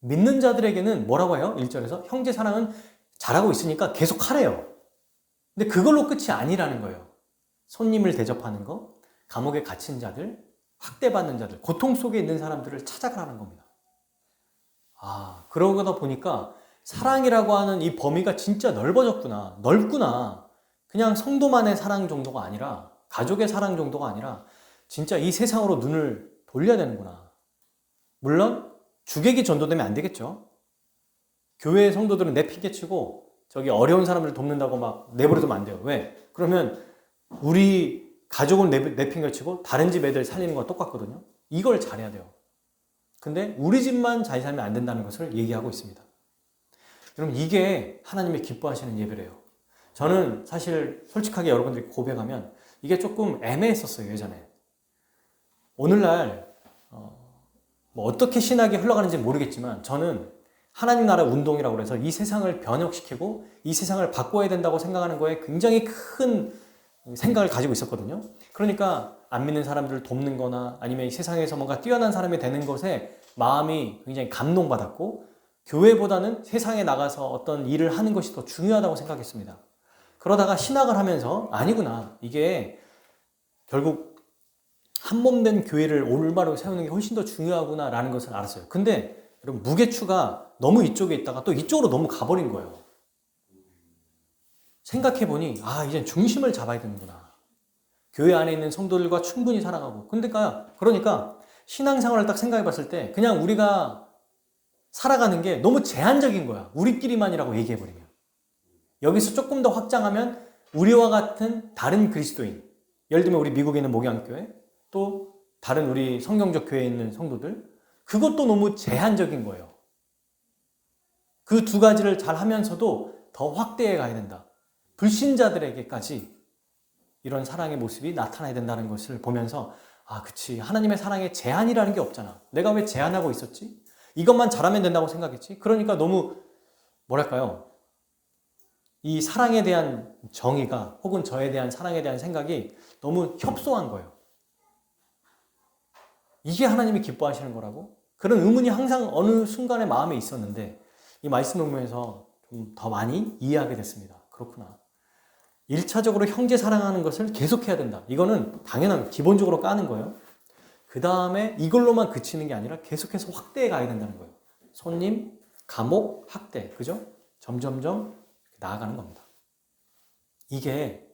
믿는 자들에게는 뭐라고 해요? 1절에서 형제 사랑은 잘하고 있으니까 계속 하래요. 근데 그걸로 끝이 아니라는 거예요. 손님을 대접하는 거, 감옥에 갇힌 자들, 학대받는 자들, 고통 속에 있는 사람들을 찾아가라는 겁니다. 그러다 보니까 사랑이라고 하는 이 범위가 진짜 넓어졌구나, 넓구나. 그냥 성도만의 사랑 정도가 아니라, 가족의 사랑 정도가 아니라 진짜 이 세상으로 눈을 돌려야 되는구나. 물론 주객이 전도되면 안 되겠죠. 교회 성도들은 내 핑계치고 저기 어려운 사람들 돕는다고 막 내버려두면 안 돼요. 왜? 그러면 우리 가족은 내 핑계치고 다른 집 애들 살리는 거와 똑같거든요. 이걸 잘해야 돼요. 근데 우리 집만 잘 살면 안 된다는 것을 얘기하고 있습니다. 여러분, 이게 하나님이 기뻐하시는 예배래요. 저는 사실 솔직하게 여러분들이 고백하면 이게 조금 애매했었어요, 예전에. 오늘날 뭐 어떻게 신학이 흘러가는지 모르겠지만 저는 하나님 나라 운동이라고 해서 이 세상을 변혁시키고 이 세상을 바꿔야 된다고 생각하는 거에 굉장히 큰 생각을 가지고 있었거든요. 그러니까 안 믿는 사람들을 돕는 거나 아니면 이 세상에서 뭔가 뛰어난 사람이 되는 것에 마음이 굉장히 감동받았고, 교회보다는 세상에 나가서 어떤 일을 하는 것이 더 중요하다고 생각했습니다. 그러다가 신학을 하면서 아니구나, 이게 결국 한몸된 교회를 올바로 세우는 게 훨씬 더 중요하구나 라는 것을 알았어요. 근데 여러분, 무게추가 너무 이쪽에 있다가 또 이쪽으로 너무 가버린 거예요. 생각해보니 이젠 중심을 잡아야 되는구나. 교회 안에 있는 성도들과 충분히 사랑하고. 그러니까 신앙생활을 딱 생각해봤을 때 그냥 우리가 살아가는 게 너무 제한적인 거야. 우리끼리만이라고 얘기해버리면. 여기서 조금 더 확장하면 우리와 같은 다른 그리스도인, 예를 들면 우리 미국에 있는 목양교회, 또 다른 우리 성경적 교회에 있는 성도들, 그것도 너무 제한적인 거예요. 그 두 가지를 잘 하면서도 더 확대해 가야 된다. 불신자들에게까지 이런 사랑의 모습이 나타나야 된다는 것을 보면서 그치, 하나님의 사랑에 제한이라는 게 없잖아. 내가 왜 제한하고 있었지? 이것만 잘하면 된다고 생각했지? 그러니까 너무 뭐랄까요, 이 사랑에 대한 정의가, 혹은 저에 대한 사랑에 대한 생각이 너무 협소한 거예요. 이게 하나님이 기뻐하시는 거라고? 그런 의문이 항상 어느 순간에 마음에 있었는데 이 말씀을 보면서 좀 더 많이 이해하게 됐습니다. 그렇구나. 1차적으로 형제 사랑하는 것을 계속해야 된다. 이거는 당연한, 기본적으로 까는 거예요. 그 다음에 이걸로만 그치는 게 아니라 계속해서 확대해 가야 된다는 거예요. 손님, 감옥, 학대, 그죠? 점점점 나아가는 겁니다. 이게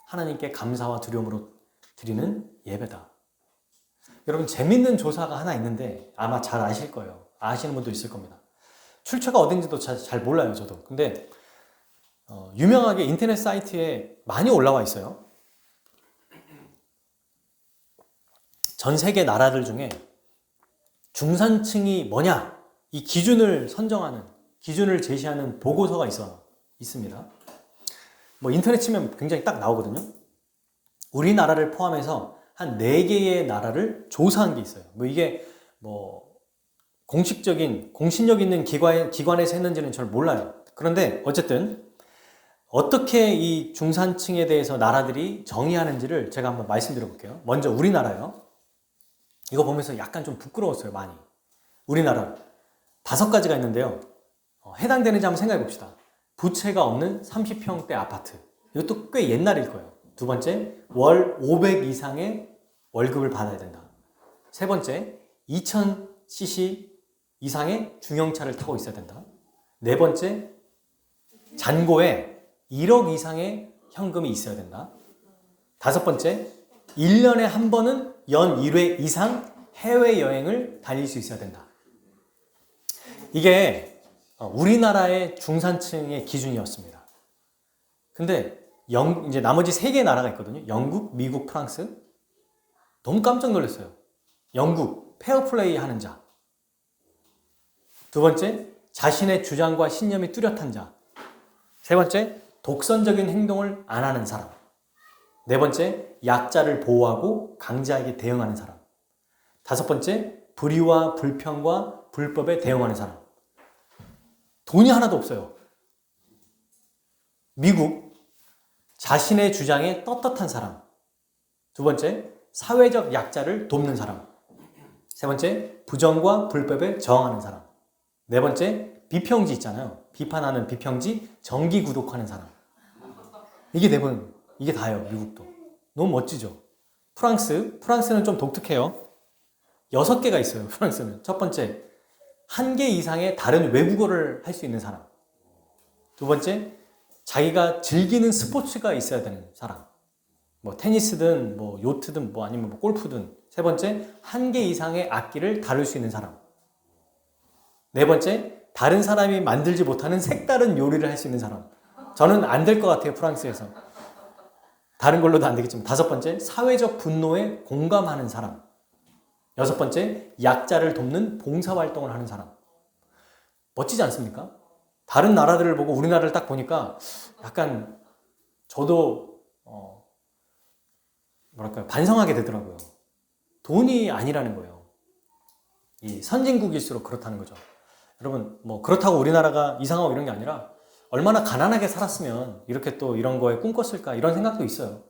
하나님께 감사와 두려움으로 드리는 예배다. 여러분, 재밌는 조사가 하나 있는데 아마 잘 아실 거예요. 아시는 분도 있을 겁니다. 출처가 어딘지도 잘 몰라요, 저도. 근데 유명하게 인터넷 사이트에 많이 올라와 있어요. 전 세계 나라들 중에 중산층이 뭐냐, 이 기준을 선정하는, 기준을 제시하는 보고서가 있습니다. 뭐 인터넷 치면 굉장히 딱 나오거든요. 우리나라를 포함해서 한 4개의 나라를 조사한 게 있어요. 이게 공신력 있는 기관에서 했는지는 잘 몰라요. 그런데 어쨌든 어떻게 이 중산층에 대해서 나라들이 정의하는지를 제가 한번 말씀드려 볼게요. 먼저 우리나라요. 이거 보면서 약간 좀 부끄러웠어요, 많이. 우리나라 5가지가 있는데요. 해당되는지 한번 생각해 봅시다. 부채가 없는 30평대 아파트. 이것도 꽤 옛날일 거예요. 두 번째, 월 500 이상의 월급을 받아야 된다. 세 번째, 2000cc 이상의 중형차를 타고 있어야 된다. 네 번째, 잔고에 1억 이상의 현금이 있어야 된다. 다섯 번째, 1년에 한 번은 연 1회 이상 해외여행을 다닐 수 있어야 된다. 이게 우리나라의 중산층의 기준이었습니다. 근데 이제 나머지 세 개의 나라가 있거든요. 영국, 미국, 프랑스. 너무 깜짝 놀랐어요. 영국, 페어플레이 하는 자. 두 번째, 자신의 주장과 신념이 뚜렷한 자. 세 번째, 독선적인 행동을 안 하는 사람. 네 번째, 약자를 보호하고 강자에게 대응하는 사람. 다섯 번째, 불의와 불평과 불법에 대응하는 사람. 돈이 하나도 없어요. 미국, 자신의 주장에 떳떳한 사람. 두 번째, 사회적 약자를 돕는 사람. 세 번째, 부정과 불법에 저항하는 사람. 네 번째, 비평지 있잖아요. 비판하는 비평지, 정기 구독하는 사람. 이게 네 번, 이게 다예요, 미국도. 너무 멋지죠? 프랑스는 좀 독특해요. 6개가 있어요, 프랑스는. 첫 번째, 1개 이상의 다른 외국어를 할 수 있는 사람. 두 번째, 자기가 즐기는 스포츠가 있어야 되는 사람. 뭐 테니스든 뭐 요트든 뭐 아니면 뭐 골프든. 세 번째, 1개 이상의 악기를 다룰 수 있는 사람. 네 번째, 다른 사람이 만들지 못하는 색다른 요리를 할 수 있는 사람. 저는 안 될 것 같아요, 프랑스에서. 다른 걸로도 안 되겠지만. 다섯 번째, 사회적 분노에 공감하는 사람. 여섯 번째, 약자를 돕는 봉사활동을 하는 사람. 멋지지 않습니까? 다른 나라들을 보고 우리나라를 딱 보니까 약간 저도 뭐랄까요, 반성하게 되더라고요. 돈이 아니라는 거예요. 이 선진국일수록 그렇다는 거죠. 여러분, 뭐 그렇다고 우리나라가 이상하고 이런 게 아니라 얼마나 가난하게 살았으면 이렇게 또 이런 거에 꿈꿨을까, 이런 생각도 있어요.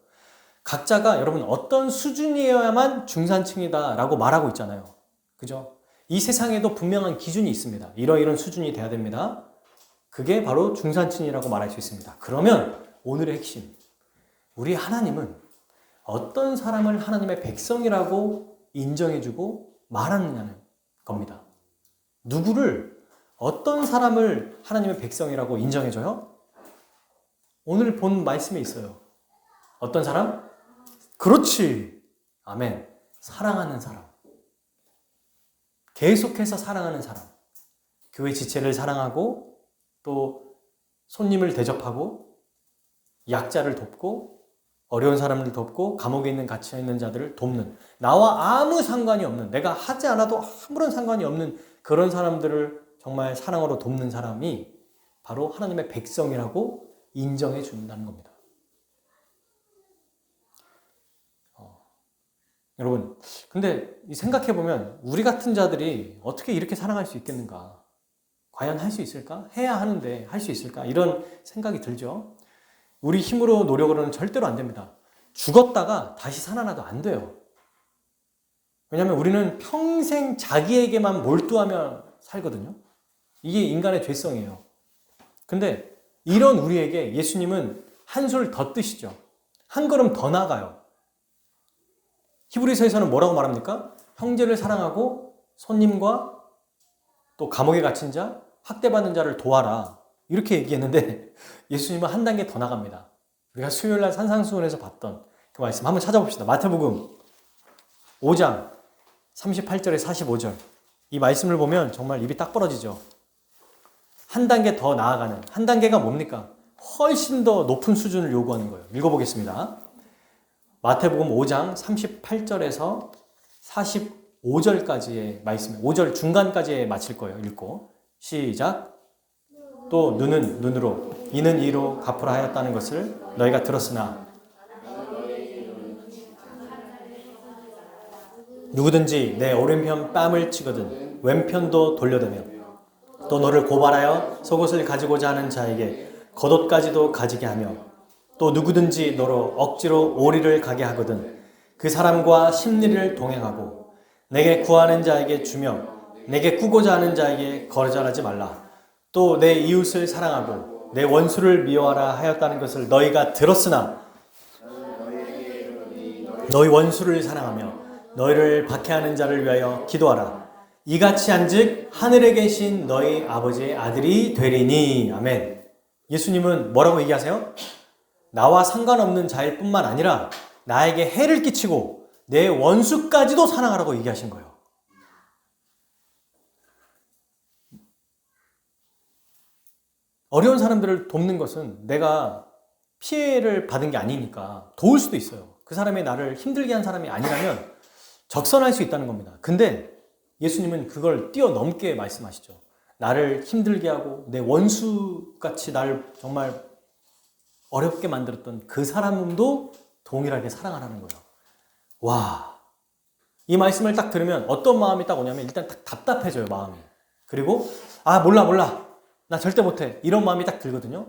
각자가 여러분 어떤 수준이어야만 중산층이다라고 말하고 있잖아요. 그죠? 이 세상에도 분명한 기준이 있습니다. 이런 수준이 돼야 됩니다. 그게 바로 중산층이라고 말할 수 있습니다. 그러면 오늘의 핵심, 우리 하나님은 어떤 사람을 하나님의 백성이라고 인정해주고 말하느냐는 겁니다. 누구를, 어떤 사람을 하나님의 백성이라고 인정해줘요? 오늘 본 말씀에 있어요. 어떤 사람? 그렇지. 아멘. 사랑하는 사람. 계속해서 사랑하는 사람. 교회 지체를 사랑하고 또 손님을 대접하고 약자를 돕고 어려운 사람을 돕고 감옥에 있는 갇혀 있는 자들을 돕는, 나와 아무 상관이 없는, 내가 하지 않아도 아무런 상관이 없는 그런 사람들을 정말 사랑으로 돕는 사람이 바로 하나님의 백성이라고 인정해 준다는 겁니다. 여러분, 근데 생각해보면 우리 같은 자들이 어떻게 이렇게 사랑할 수 있겠는가? 과연 할 수 있을까? 해야 하는데 할 수 있을까? 이런 생각이 들죠. 우리 힘으로 노력으로는 절대로 안 됩니다. 죽었다가 다시 살아나도 안 돼요. 왜냐하면 우리는 평생 자기에게만 몰두하며 살거든요. 이게 인간의 죄성이에요. 근데 이런 우리에게 예수님은 한술 더 뜨시죠. 한 걸음 더 나가요. 히브리서에서는 뭐라고 말합니까? 형제를 사랑하고 손님과 또 감옥에 갇힌 자, 학대받는 자를 도와라. 이렇게 얘기했는데 예수님은 한 단계 더 나갑니다. 우리가 수요일날 산상수훈에서 봤던 그 말씀 한번 찾아봅시다. 마태복음 5장 38절에 45절. 이 말씀을 보면 정말 입이 딱 벌어지죠. 한 단계 더 나아가는, 한 단계가 뭡니까? 훨씬 더 높은 수준을 요구하는 거예요. 읽어보겠습니다. 마태복음 5장 38절에서 45절까지의 말씀, 5절 중간까지에 마칠 거예요. 읽고 시작. 또 눈은 눈으로, 이는 이로 갚으라 하였다는 것을 너희가 들었으나 누구든지 내 오른편 뺨을 치거든 왼편도 돌려대며 또 너를 고발하여 속옷을 가지고자 하는 자에게 겉옷까지도 가지게 하며 또 누구든지 너로 억지로 오리를 가게 하거든 그 사람과 심리를 동행하고 내게 구하는 자에게 주며 내게 꾸고자 하는 자에게 거절하지 말라. 또 내 이웃을 사랑하고 내 원수를 미워하라 하였다는 것을 너희가 들었으나 너희 원수를 사랑하며 너희를 박해하는 자를 위하여 기도하라. 이같이 한즉 하늘에 계신 너희 아버지의 아들이 되리니. 아멘. 예수님은 뭐라고 얘기하세요? 나와 상관없는 자일 뿐만 아니라 나에게 해를 끼치고 내 원수까지도 사랑하라고 얘기하신 거예요. 어려운 사람들을 돕는 것은 내가 피해를 받은 게 아니니까 도울 수도 있어요. 그 사람이 나를 힘들게 한 사람이 아니라면 적선할 수 있다는 겁니다. 근데 예수님은 그걸 뛰어넘게 말씀하시죠. 나를 힘들게 하고 내 원수같이 나를 정말 어렵게 만들었던 그 사람도 동일하게 사랑하라는 거예요. 와, 이 말씀을 딱 들으면 어떤 마음이 딱 오냐면 일단 딱 답답해져요, 마음이. 그리고 몰라. 나 절대 못해. 이런 마음이 딱 들거든요.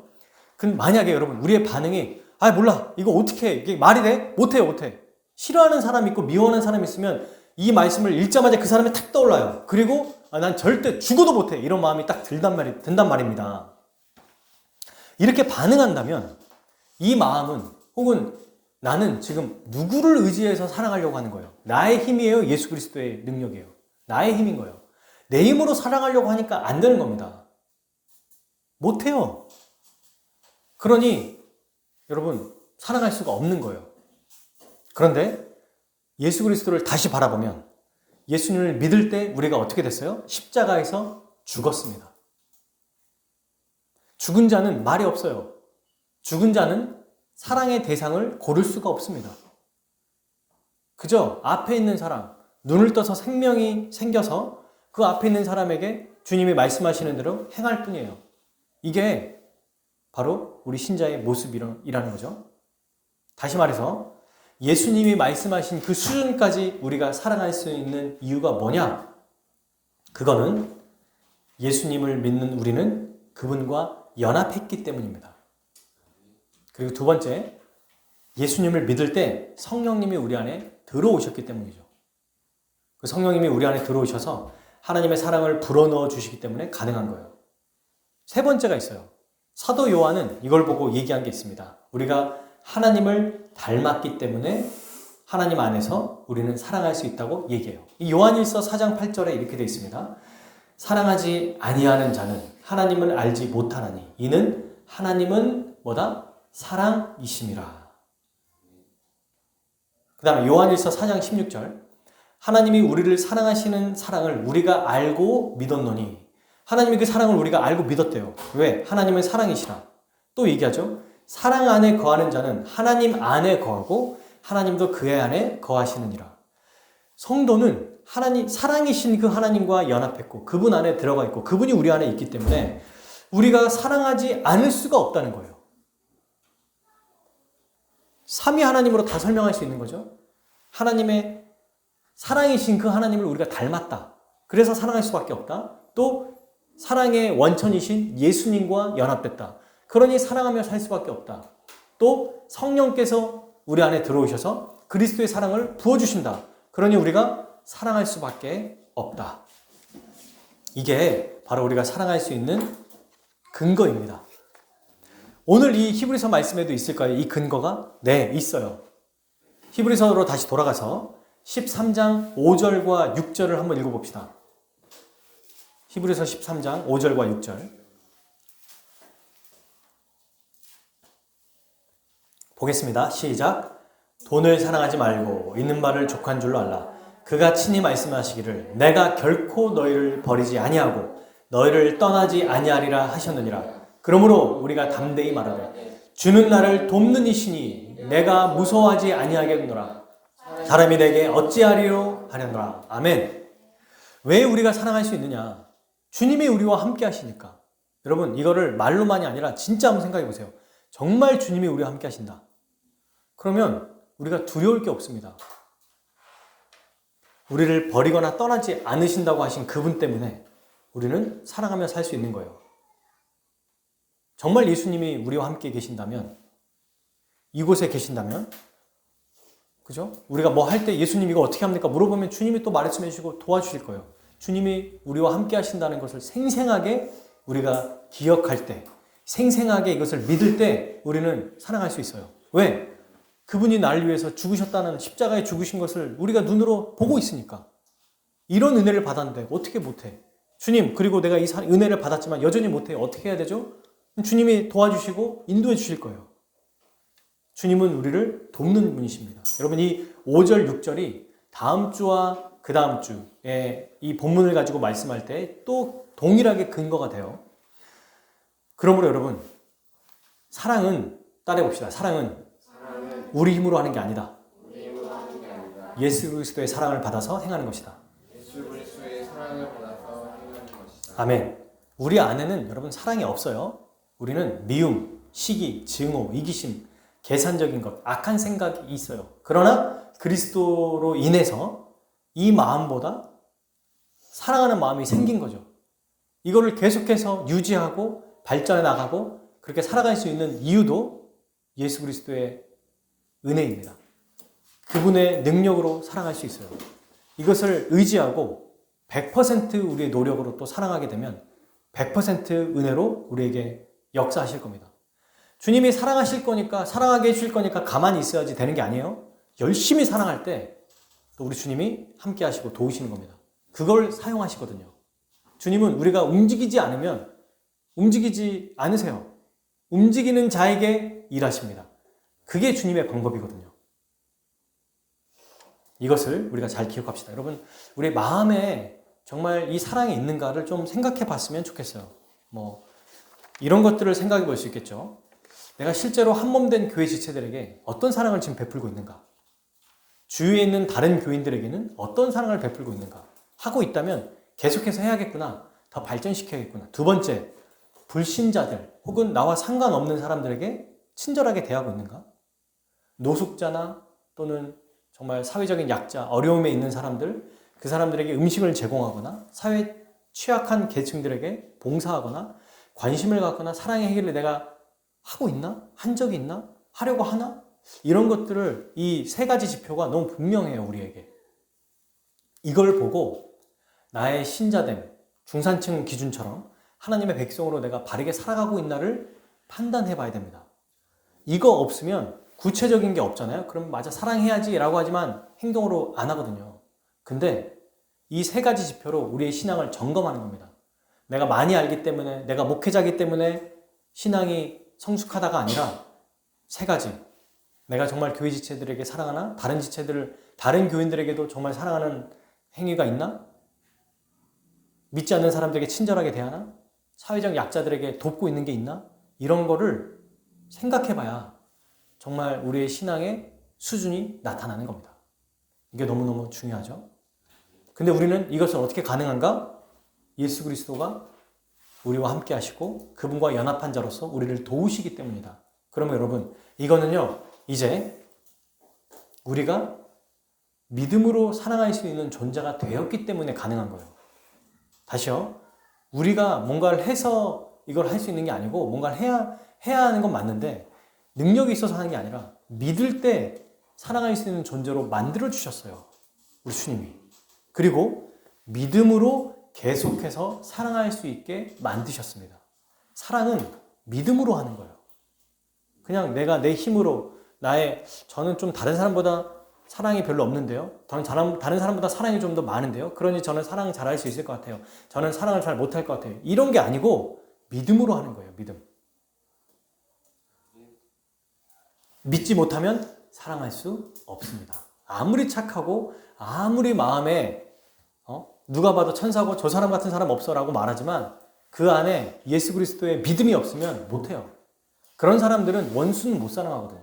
근데 만약에 여러분 우리의 반응이 몰라. 이거 어떻게 해? 이게 말이 돼? 못해. 싫어하는 사람이 있고 미워하는 사람이 있으면 이 말씀을 읽자마자 그 사람이 탁 떠올라요. 그리고 난 절대 죽어도 못해. 이런 마음이 딱 든단 말입니다. 이렇게 반응한다면 이 마음은 혹은 나는 지금 누구를 의지해서 사랑하려고 하는 거예요. 나의 힘이에요? 예수 그리스도의 능력이에요? 나의 힘인 거예요. 내 힘으로 사랑하려고 하니까 안 되는 겁니다. 못해요. 그러니 여러분 사랑할 수가 없는 거예요. 그런데 예수 그리스도를 다시 바라보면 예수님을 믿을 때 우리가 어떻게 됐어요? 십자가에서 죽었습니다. 죽은 자는 말이 없어요. 죽은 자는 사랑의 대상을 고를 수가 없습니다. 그저 앞에 있는 사람, 눈을 떠서 생명이 생겨서 그 앞에 있는 사람에게 주님이 말씀하시는 대로 행할 뿐이에요. 이게 바로 우리 신자의 모습이라는 거죠. 다시 말해서 예수님이 말씀하신 그 수준까지 우리가 살아갈 수 있는 이유가 뭐냐? 그거는 예수님을 믿는 우리는 그분과 연합했기 때문입니다. 그리고 두 번째, 예수님을 믿을 때 성령님이 우리 안에 들어오셨기 때문이죠. 그 성령님이 우리 안에 들어오셔서 하나님의 사랑을 불어넣어 주시기 때문에 가능한 거예요. 세 번째가 있어요. 사도 요한은 이걸 보고 얘기한 게 있습니다. 우리가 하나님을 닮았기 때문에 하나님 안에서 우리는 사랑할 수 있다고 얘기해요. 이 요한일서 4장 8절에 이렇게 되어 있습니다. 사랑하지 아니하는 자는 하나님을 알지 못하나니 이는 하나님은 뭐다? 사랑이심이라. 그 다음에 요한일서 4장 16절 하나님이 우리를 사랑하시는 사랑을 우리가 알고 믿었노니 하나님이 그 사랑을 우리가 알고 믿었대요. 왜? 하나님은 사랑이시라. 또 얘기하죠. 사랑 안에 거하는 자는 하나님 안에 거하고 하나님도 그의 안에 거하시느니라. 성도는 하나님, 사랑이신 그 하나님과 연합했고 그분 안에 들어가 있고 그분이 우리 안에 있기 때문에 우리가 사랑하지 않을 수가 없다는 거예요. 삼위 하나님으로 다 설명할 수 있는 거죠. 하나님의 사랑이신 그 하나님을 우리가 닮았다. 그래서 사랑할 수밖에 없다. 또 사랑의 원천이신 예수님과 연합됐다. 그러니 사랑하며 살 수밖에 없다. 또 성령께서 우리 안에 들어오셔서 그리스도의 사랑을 부어주신다. 그러니 우리가 사랑할 수밖에 없다. 이게 바로 우리가 사랑할 수 있는 근거입니다. 오늘 이 히브리서 말씀에도 있을까요? 이 근거가? 네, 있어요. 히브리서로 다시 돌아가서 13장 5절과 6절을 한번 읽어봅시다. 히브리서 13장 5절과 6절 보겠습니다. 시작. 돈을 사랑하지 말고 있는 바를 족한 줄로 알라. 그가 친히 말씀하시기를 내가 결코 너희를 버리지 아니하고 너희를 떠나지 아니하리라 하셨느니라. 그러므로 우리가 담대히 말하되 주는 나를 돕는 이시니 내가 무서워하지 아니하겠노라. 사람이 내게 어찌하리요 하려노라. 아멘. 왜 우리가 사랑할 수 있느냐? 주님이 우리와 함께 하시니까. 여러분 이거를 말로만이 아니라 진짜 한번 생각해 보세요. 정말 주님이 우리와 함께 하신다. 그러면 우리가 두려울 게 없습니다. 우리를 버리거나 떠나지 않으신다고 하신 그분 때문에 우리는 사랑하며 살 수 있는 거예요. 정말 예수님이 우리와 함께 계신다면, 이곳에 계신다면, 그죠? 우리가 뭐 할 때 예수님 이거 어떻게 합니까? 물어보면 주님이 또 말씀해 주시고 도와주실 거예요. 주님이 우리와 함께 하신다는 것을 생생하게 우리가 기억할 때, 생생하게 이것을 믿을 때 우리는 사랑할 수 있어요. 왜? 그분이 나를 위해서 죽으셨다는 십자가에 죽으신 것을 우리가 눈으로 보고 있으니까 이런 은혜를 받았는데 어떻게 못해? 주님, 그리고 내가 이 은혜를 받았지만 여전히 못해. 어떻게 해야 되죠? 주님이 도와주시고 인도해 주실 거예요. 주님은 우리를 돕는 분이십니다. 여러분, 이 5절, 6절이 다음 주와 그 다음 주에 이 본문을 가지고 말씀할 때 또 동일하게 근거가 돼요. 그러므로 여러분, 사랑은 따라해봅시다. 사랑은 우리 힘으로 하는 게 아니다. 예수 그리스도의 사랑을 받아서 행하는 것이다. 아멘. 우리 안에는 여러분 사랑이 없어요. 우리는 미움, 시기, 증오, 이기심, 계산적인 것, 악한 생각이 있어요. 그러나 그리스도로 인해서 이 마음보다 사랑하는 마음이 생긴 거죠. 이거를 계속해서 유지하고 발전해 나가고 그렇게 살아갈 수 있는 이유도 예수 그리스도의 은혜입니다. 그분의 능력으로 사랑할 수 있어요. 이것을 의지하고 100% 우리의 노력으로 또 사랑하게 되면 100% 은혜로 우리에게 역사하실 겁니다. 주님이 사랑하실 거니까, 사랑하게 해주실 거니까 가만히 있어야지 되는 게 아니에요. 열심히 사랑할 때 또 우리 주님이 함께 하시고 도우시는 겁니다. 그걸 사용하시거든요. 주님은 우리가 움직이지 않으면 움직이지 않으세요. 움직이는 자에게 일하십니다. 그게 주님의 방법이거든요. 이것을 우리가 잘 기억합시다. 여러분, 우리 마음에 정말 이 사랑이 있는가를 좀 생각해 봤으면 좋겠어요. 이런 것들을 생각해 볼 수 있겠죠. 내가 실제로 한몸된 교회 지체들에게 어떤 사랑을 지금 베풀고 있는가? 주위에 있는 다른 교인들에게는 어떤 사랑을 베풀고 있는가? 하고 있다면 계속해서 해야겠구나. 더 발전시켜야겠구나. 두 번째, 불신자들 혹은 나와 상관없는 사람들에게 친절하게 대하고 있는가? 노숙자나 또는 정말 사회적인 약자, 어려움에 있는 사람들, 그 사람들에게 음식을 제공하거나 사회 취약한 계층들에게 봉사하거나 관심을 갖거나 사랑의 행위를 내가 하고 있나? 한 적이 있나? 하려고 하나? 이런 것들을 이 세 가지 지표가 너무 분명해요, 우리에게. 이걸 보고 나의 신자됨, 중산층 기준처럼 하나님의 백성으로 내가 바르게 살아가고 있나를 판단해 봐야 됩니다. 이거 없으면 구체적인 게 없잖아요. 그럼 맞아, 사랑해야지 라고 하지만 행동으로 안 하거든요. 근데 이 세 가지 지표로 우리의 신앙을 점검하는 겁니다. 내가 많이 알기 때문에, 내가 목회자이기 때문에 신앙이 성숙하다가 아니라 세 가지. 내가 정말 교회 지체들에게 사랑하나? 다른 교인들에게도 정말 사랑하는 행위가 있나? 믿지 않는 사람들에게 친절하게 대하나? 사회적 약자들에게 돕고 있는 게 있나? 이런 거를 생각해 봐야 정말 우리의 신앙의 수준이 나타나는 겁니다. 이게 너무너무 중요하죠. 근데 우리는 이것을 어떻게 가능한가? 예수 그리스도가 우리와 함께 하시고 그분과 연합한 자로서 우리를 도우시기 때문이다. 그러면 여러분, 이거는요, 이제 우리가 믿음으로 사랑할 수 있는 존재가 되었기 때문에 가능한 거예요. 다시요. 우리가 뭔가를 해서 이걸 할 수 있는 게 아니고 뭔가를 해야 하는 건 맞는데 능력이 있어서 하는 게 아니라 믿을 때 사랑할 수 있는 존재로 만들어 주셨어요. 우리 주님이. 그리고 믿음으로 계속해서 사랑할 수 있게 만드셨습니다. 사랑은 믿음으로 하는 거예요. 그냥 내가 내 힘으로 저는 좀 다른 사람보다 사랑이 별로 없는데요. 다른 사람보다 사랑이 좀 더 많은데요. 그러니 저는 사랑 잘할 수 있을 것 같아요. 저는 사랑을 잘 못할 것 같아요. 이런 게 아니고 믿음으로 하는 거예요. 믿음. 믿지 못하면 사랑할 수 없습니다. 아무리 착하고 아무리 마음에 누가 봐도 천사고 저 사람 같은 사람 없어라고 말하지만 그 안에 예수 그리스도의 믿음이 없으면 못해요. 그런 사람들은 원수는 못 사랑하거든요.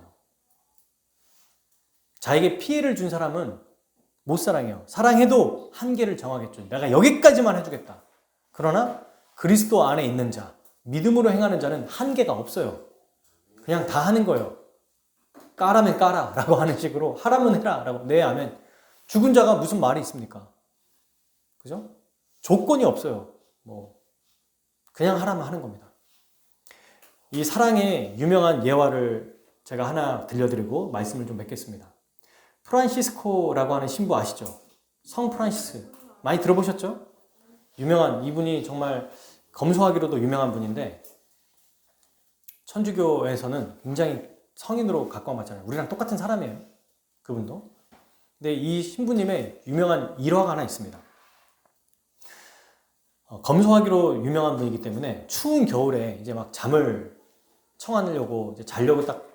자에게 피해를 준 사람은 못 사랑해요. 사랑해도 한계를 정하겠죠. 내가 여기까지만 해주겠다. 그러나 그리스도 안에 있는 자, 믿음으로 행하는 자는 한계가 없어요. 그냥 다 하는 거예요. 까라면 까라 라고 하는 식으로 하라면 해라 라고 네 하면 죽은 자가 무슨 말이 있습니까? 그죠? 조건이 없어요. 그냥 하라면 하는 겁니다. 이 사랑의 유명한 예화를 제가 하나 들려드리고 말씀을 좀 맺겠습니다. 프란시스코라고 하는 신부 아시죠? 성 프란시스. 많이 들어보셨죠? 유명한, 이분이 정말 검소하기로도 유명한 분인데 천주교에서는 굉장히 성인으로 갖고 왔잖아요. 우리랑 똑같은 사람이에요. 그분도. 근데 이 신부님의 유명한 일화가 하나 있습니다. 검소하기로 유명한 분이기 때문에 추운 겨울에 이제 막 잠을 청하려고 이제 자려고 딱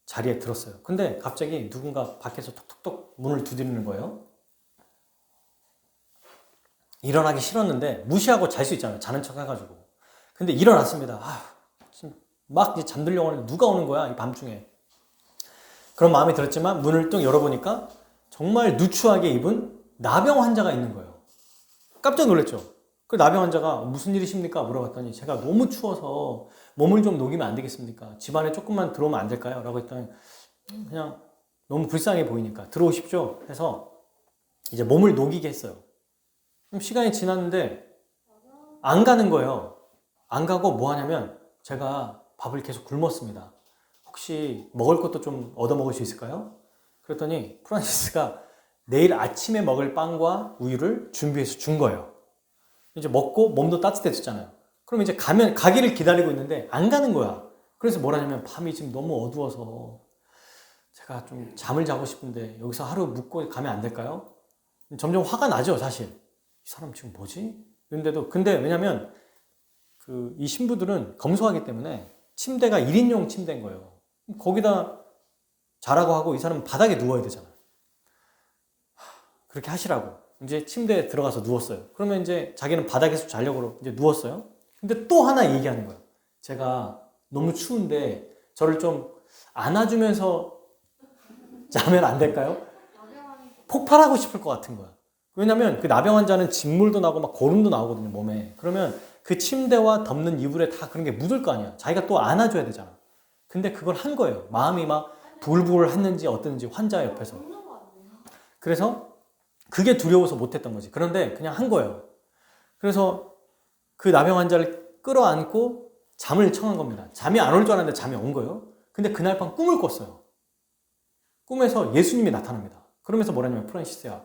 자리에 들었어요. 근데 갑자기 누군가 밖에서 톡톡톡 문을 두드리는 거예요. 일어나기 싫었는데 무시하고 잘 수 있잖아요. 자는 척 해가지고. 근데 일어났습니다. 막 이제 잠들려고 하는데 누가 오는 거야, 이 밤중에. 그런 마음이 들었지만 문을 또 열어보니까 정말 누추하게 입은 나병 환자가 있는 거예요. 깜짝 놀랐죠. 그 나병 환자가 무슨 일이십니까? 물어봤더니 제가 너무 추워서 몸을 좀 녹이면 안 되겠습니까? 집안에 조금만 들어오면 안 될까요? 라고 했더니 그냥 너무 불쌍해 보이니까 들어오십시오 해서 이제 몸을 녹이게 했어요. 좀 시간이 지났는데 안 가는 거예요. 안 가고 뭐 하냐면 제가 밥을 계속 굶었습니다. 혹시 먹을 것도 좀 얻어 먹을 수 있을까요? 그랬더니 프란시스가 내일 아침에 먹을 빵과 우유를 준비해서 준 거예요. 이제 먹고 몸도 따뜻해졌잖아요. 그럼 이제 가기를 기다리고 있는데 안 가는 거야. 그래서 뭐라냐면 밤이 지금 너무 어두워서 제가 좀 잠을 자고 싶은데 여기서 하루 묵고 가면 안 될까요? 점점 화가 나죠, 사실. 이 사람 지금 뭐지? 근데 왜냐면 이 신부들은 검소하기 때문에 침대가 1인용 침대인 거예요. 거기다 자라고 하고 이 사람은 바닥에 누워야 되잖아요. 그렇게 하시라고. 이제 침대에 들어가서 누웠어요. 그러면 이제 자기는 바닥에서 자려고 이제 누웠어요. 근데 또 하나 얘기하는 거예요. 제가 너무 추운데 저를 좀 안아주면서 자면 안 될까요? 폭발하고 싶을 것 같은 거야. 왜냐면 그 나병 환자는 진물도 나고 막 고름도 나오거든요, 몸에. 그러면 그 침대와 덮는 이불에 다 그런 게 묻을 거 아니야. 자기가 또 안아줘야 되잖아. 근데 그걸 한 거예요. 마음이 막 부글부글 했는지 어땠는지 환자 옆에서. 그래서 그게 두려워서 못했던 거지. 그런데 그냥 한 거예요. 그래서 그 나병 환자를 끌어안고 잠을 청한 겁니다. 잠이 안 올 줄 알았는데 잠이 온 거예요. 근데 그날 밤 꿈을 꿨어요. 꿈에서 예수님이 나타납니다. 그러면서 뭐라냐면 프란시스야,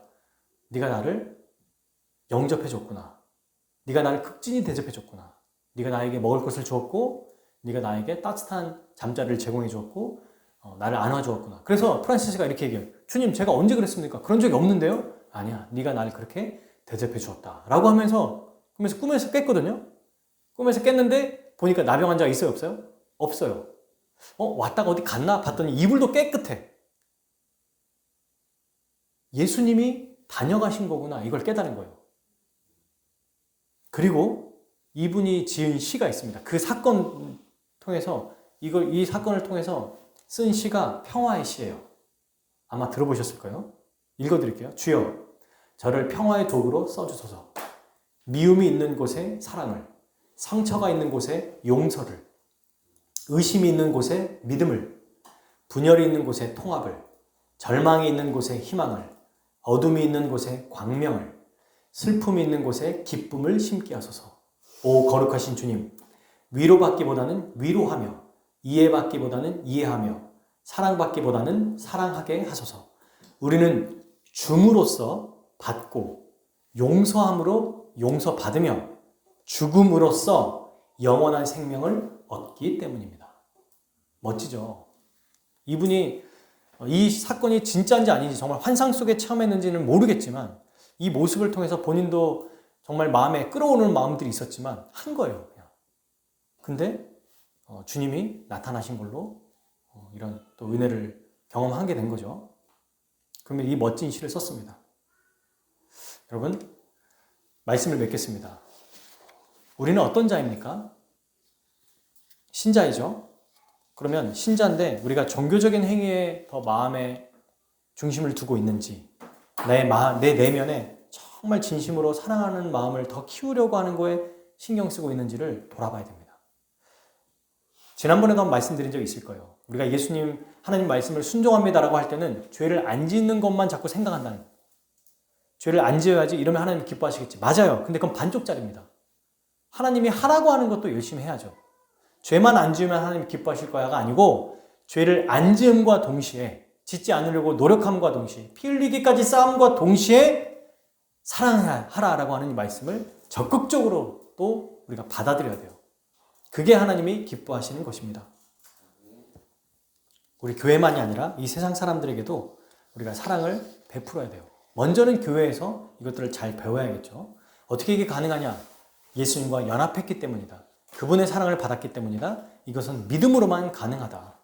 네가 나를 영접해줬구나. 네가 나를 극진히 대접해줬구나. 네가 나에게 먹을 것을 주었고 네가 나에게 따뜻한 잠자리를 제공해 주었고 나를 안아주었구나. 그래서 프란시스가 이렇게 얘기해요. 주님, 제가 언제 그랬습니까? 그런 적이 없는데요? 아니야, 네가 나를 그렇게 대접해 주었다 라고 하면서 꿈에서 깼거든요. 꿈에서 깼는데 보니까 나병 환자가 있어요, 없어요? 없어요. 왔다가 어디 갔나 봤더니 이불도 깨끗해. 예수님이 다녀가신 거구나, 이걸 깨달은 거예요. 그리고 이분이 지은 시가 있습니다. 그 사건 통해서 이 사건을 통해서 쓴 시가 평화의 시예요. 아마 들어보셨을 거예요. 읽어드릴게요. 주여, 저를 평화의 도구로 써주소서. 미움이 있는 곳에 사랑을, 상처가 있는 곳에 용서를, 의심이 있는 곳에 믿음을, 분열이 있는 곳에 통합을, 절망이 있는 곳에 희망을, 어둠이 있는 곳에 광명을, 슬픔이 있는 곳에 기쁨을 심게 하소서. 오 거룩하신 주님, 위로받기보다는 위로하며, 이해받기보다는 이해하며, 사랑받기보다는 사랑하게 하소서. 우리는 줌으로써 받고, 용서함으로 용서받으며, 죽음으로써 영원한 생명을 얻기 때문입니다. 멋지죠? 이분이 이 사건이 진짜인지 아닌지 정말 환상 속에 체험했는지는 모르겠지만 이 모습을 통해서 본인도 정말 마음에 끌어오는 마음들이 있었지만 한 거예요, 그냥. 근데 주님이 나타나신 걸로 이런 또 은혜를 경험하게 된 거죠. 그러면 이 멋진 시를 썼습니다. 여러분, 말씀을 맺겠습니다. 우리는 어떤 자입니까? 신자이죠. 그러면 신자인데 우리가 종교적인 행위에 더 마음에 중심을 두고 있는지, 내 내면에 정말 진심으로 사랑하는 마음을 더 키우려고 하는 거에 신경 쓰고 있는지를 돌아봐야 됩니다. 지난번에도 한번 말씀드린 적이 있을 거예요. 우리가 예수님, 하나님 말씀을 순종합니다라고 할 때는 죄를 안 짓는 것만 자꾸 생각한다는 거예요. 죄를 안 지어야지, 이러면 하나님 기뻐하시겠지. 맞아요. 근데 그건 반쪽짜리입니다. 하나님이 하라고 하는 것도 열심히 해야죠. 죄만 안 지으면 하나님 기뻐하실 거야가 아니고, 죄를 안 지음과 동시에, 짓지 않으려고 노력함과 동시에, 피 흘리기까지 싸움과 동시에 사랑하라라고 하는 이 말씀을 적극적으로 또 우리가 받아들여야 돼요. 그게 하나님이 기뻐하시는 것입니다. 우리 교회만이 아니라 이 세상 사람들에게도 우리가 사랑을 베풀어야 돼요. 먼저는 교회에서 이것들을 잘 배워야겠죠. 어떻게 이게 가능하냐? 예수님과 연합했기 때문이다. 그분의 사랑을 받았기 때문이다. 이것은 믿음으로만 가능하다.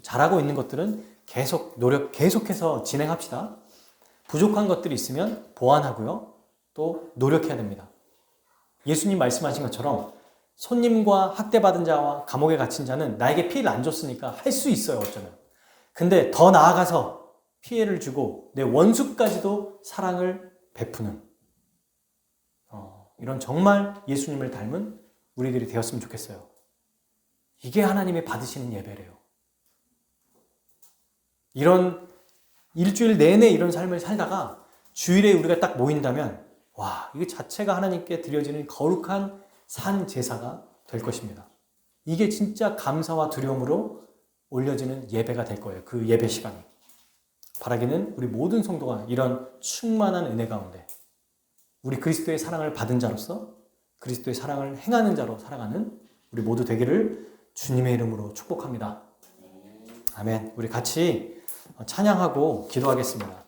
잘하고 있는 것들은 계속해서 진행합시다. 부족한 것들이 있으면 보완하고요. 또 노력해야 됩니다. 예수님 말씀하신 것처럼 손님과 학대받은 자와 감옥에 갇힌 자는 나에게 피해를 안 줬으니까 할 수 있어요, 어쩌면. 근데 더 나아가서 피해를 주고 내 원수까지도 사랑을 베푸는 이런 정말 예수님을 닮은 우리들이 되었으면 좋겠어요. 이게 하나님이 받으시는 예배래요. 이런 일주일 내내 이런 삶을 살다가 주일에 우리가 딱 모인다면 와, 이게 자체가 하나님께 드려지는 거룩한 산 제사가 될 것입니다. 이게 진짜 감사와 두려움으로 올려지는 예배가 될 거예요. 그 예배 시간이. 바라기는 우리 모든 성도가 이런 충만한 은혜 가운데 우리 그리스도의 사랑을 받은 자로서 그리스도의 사랑을 행하는 자로 살아가는 우리 모두 되기를 주님의 이름으로 축복합니다. 아멘. 우리 같이 찬양하고 기도하겠습니다.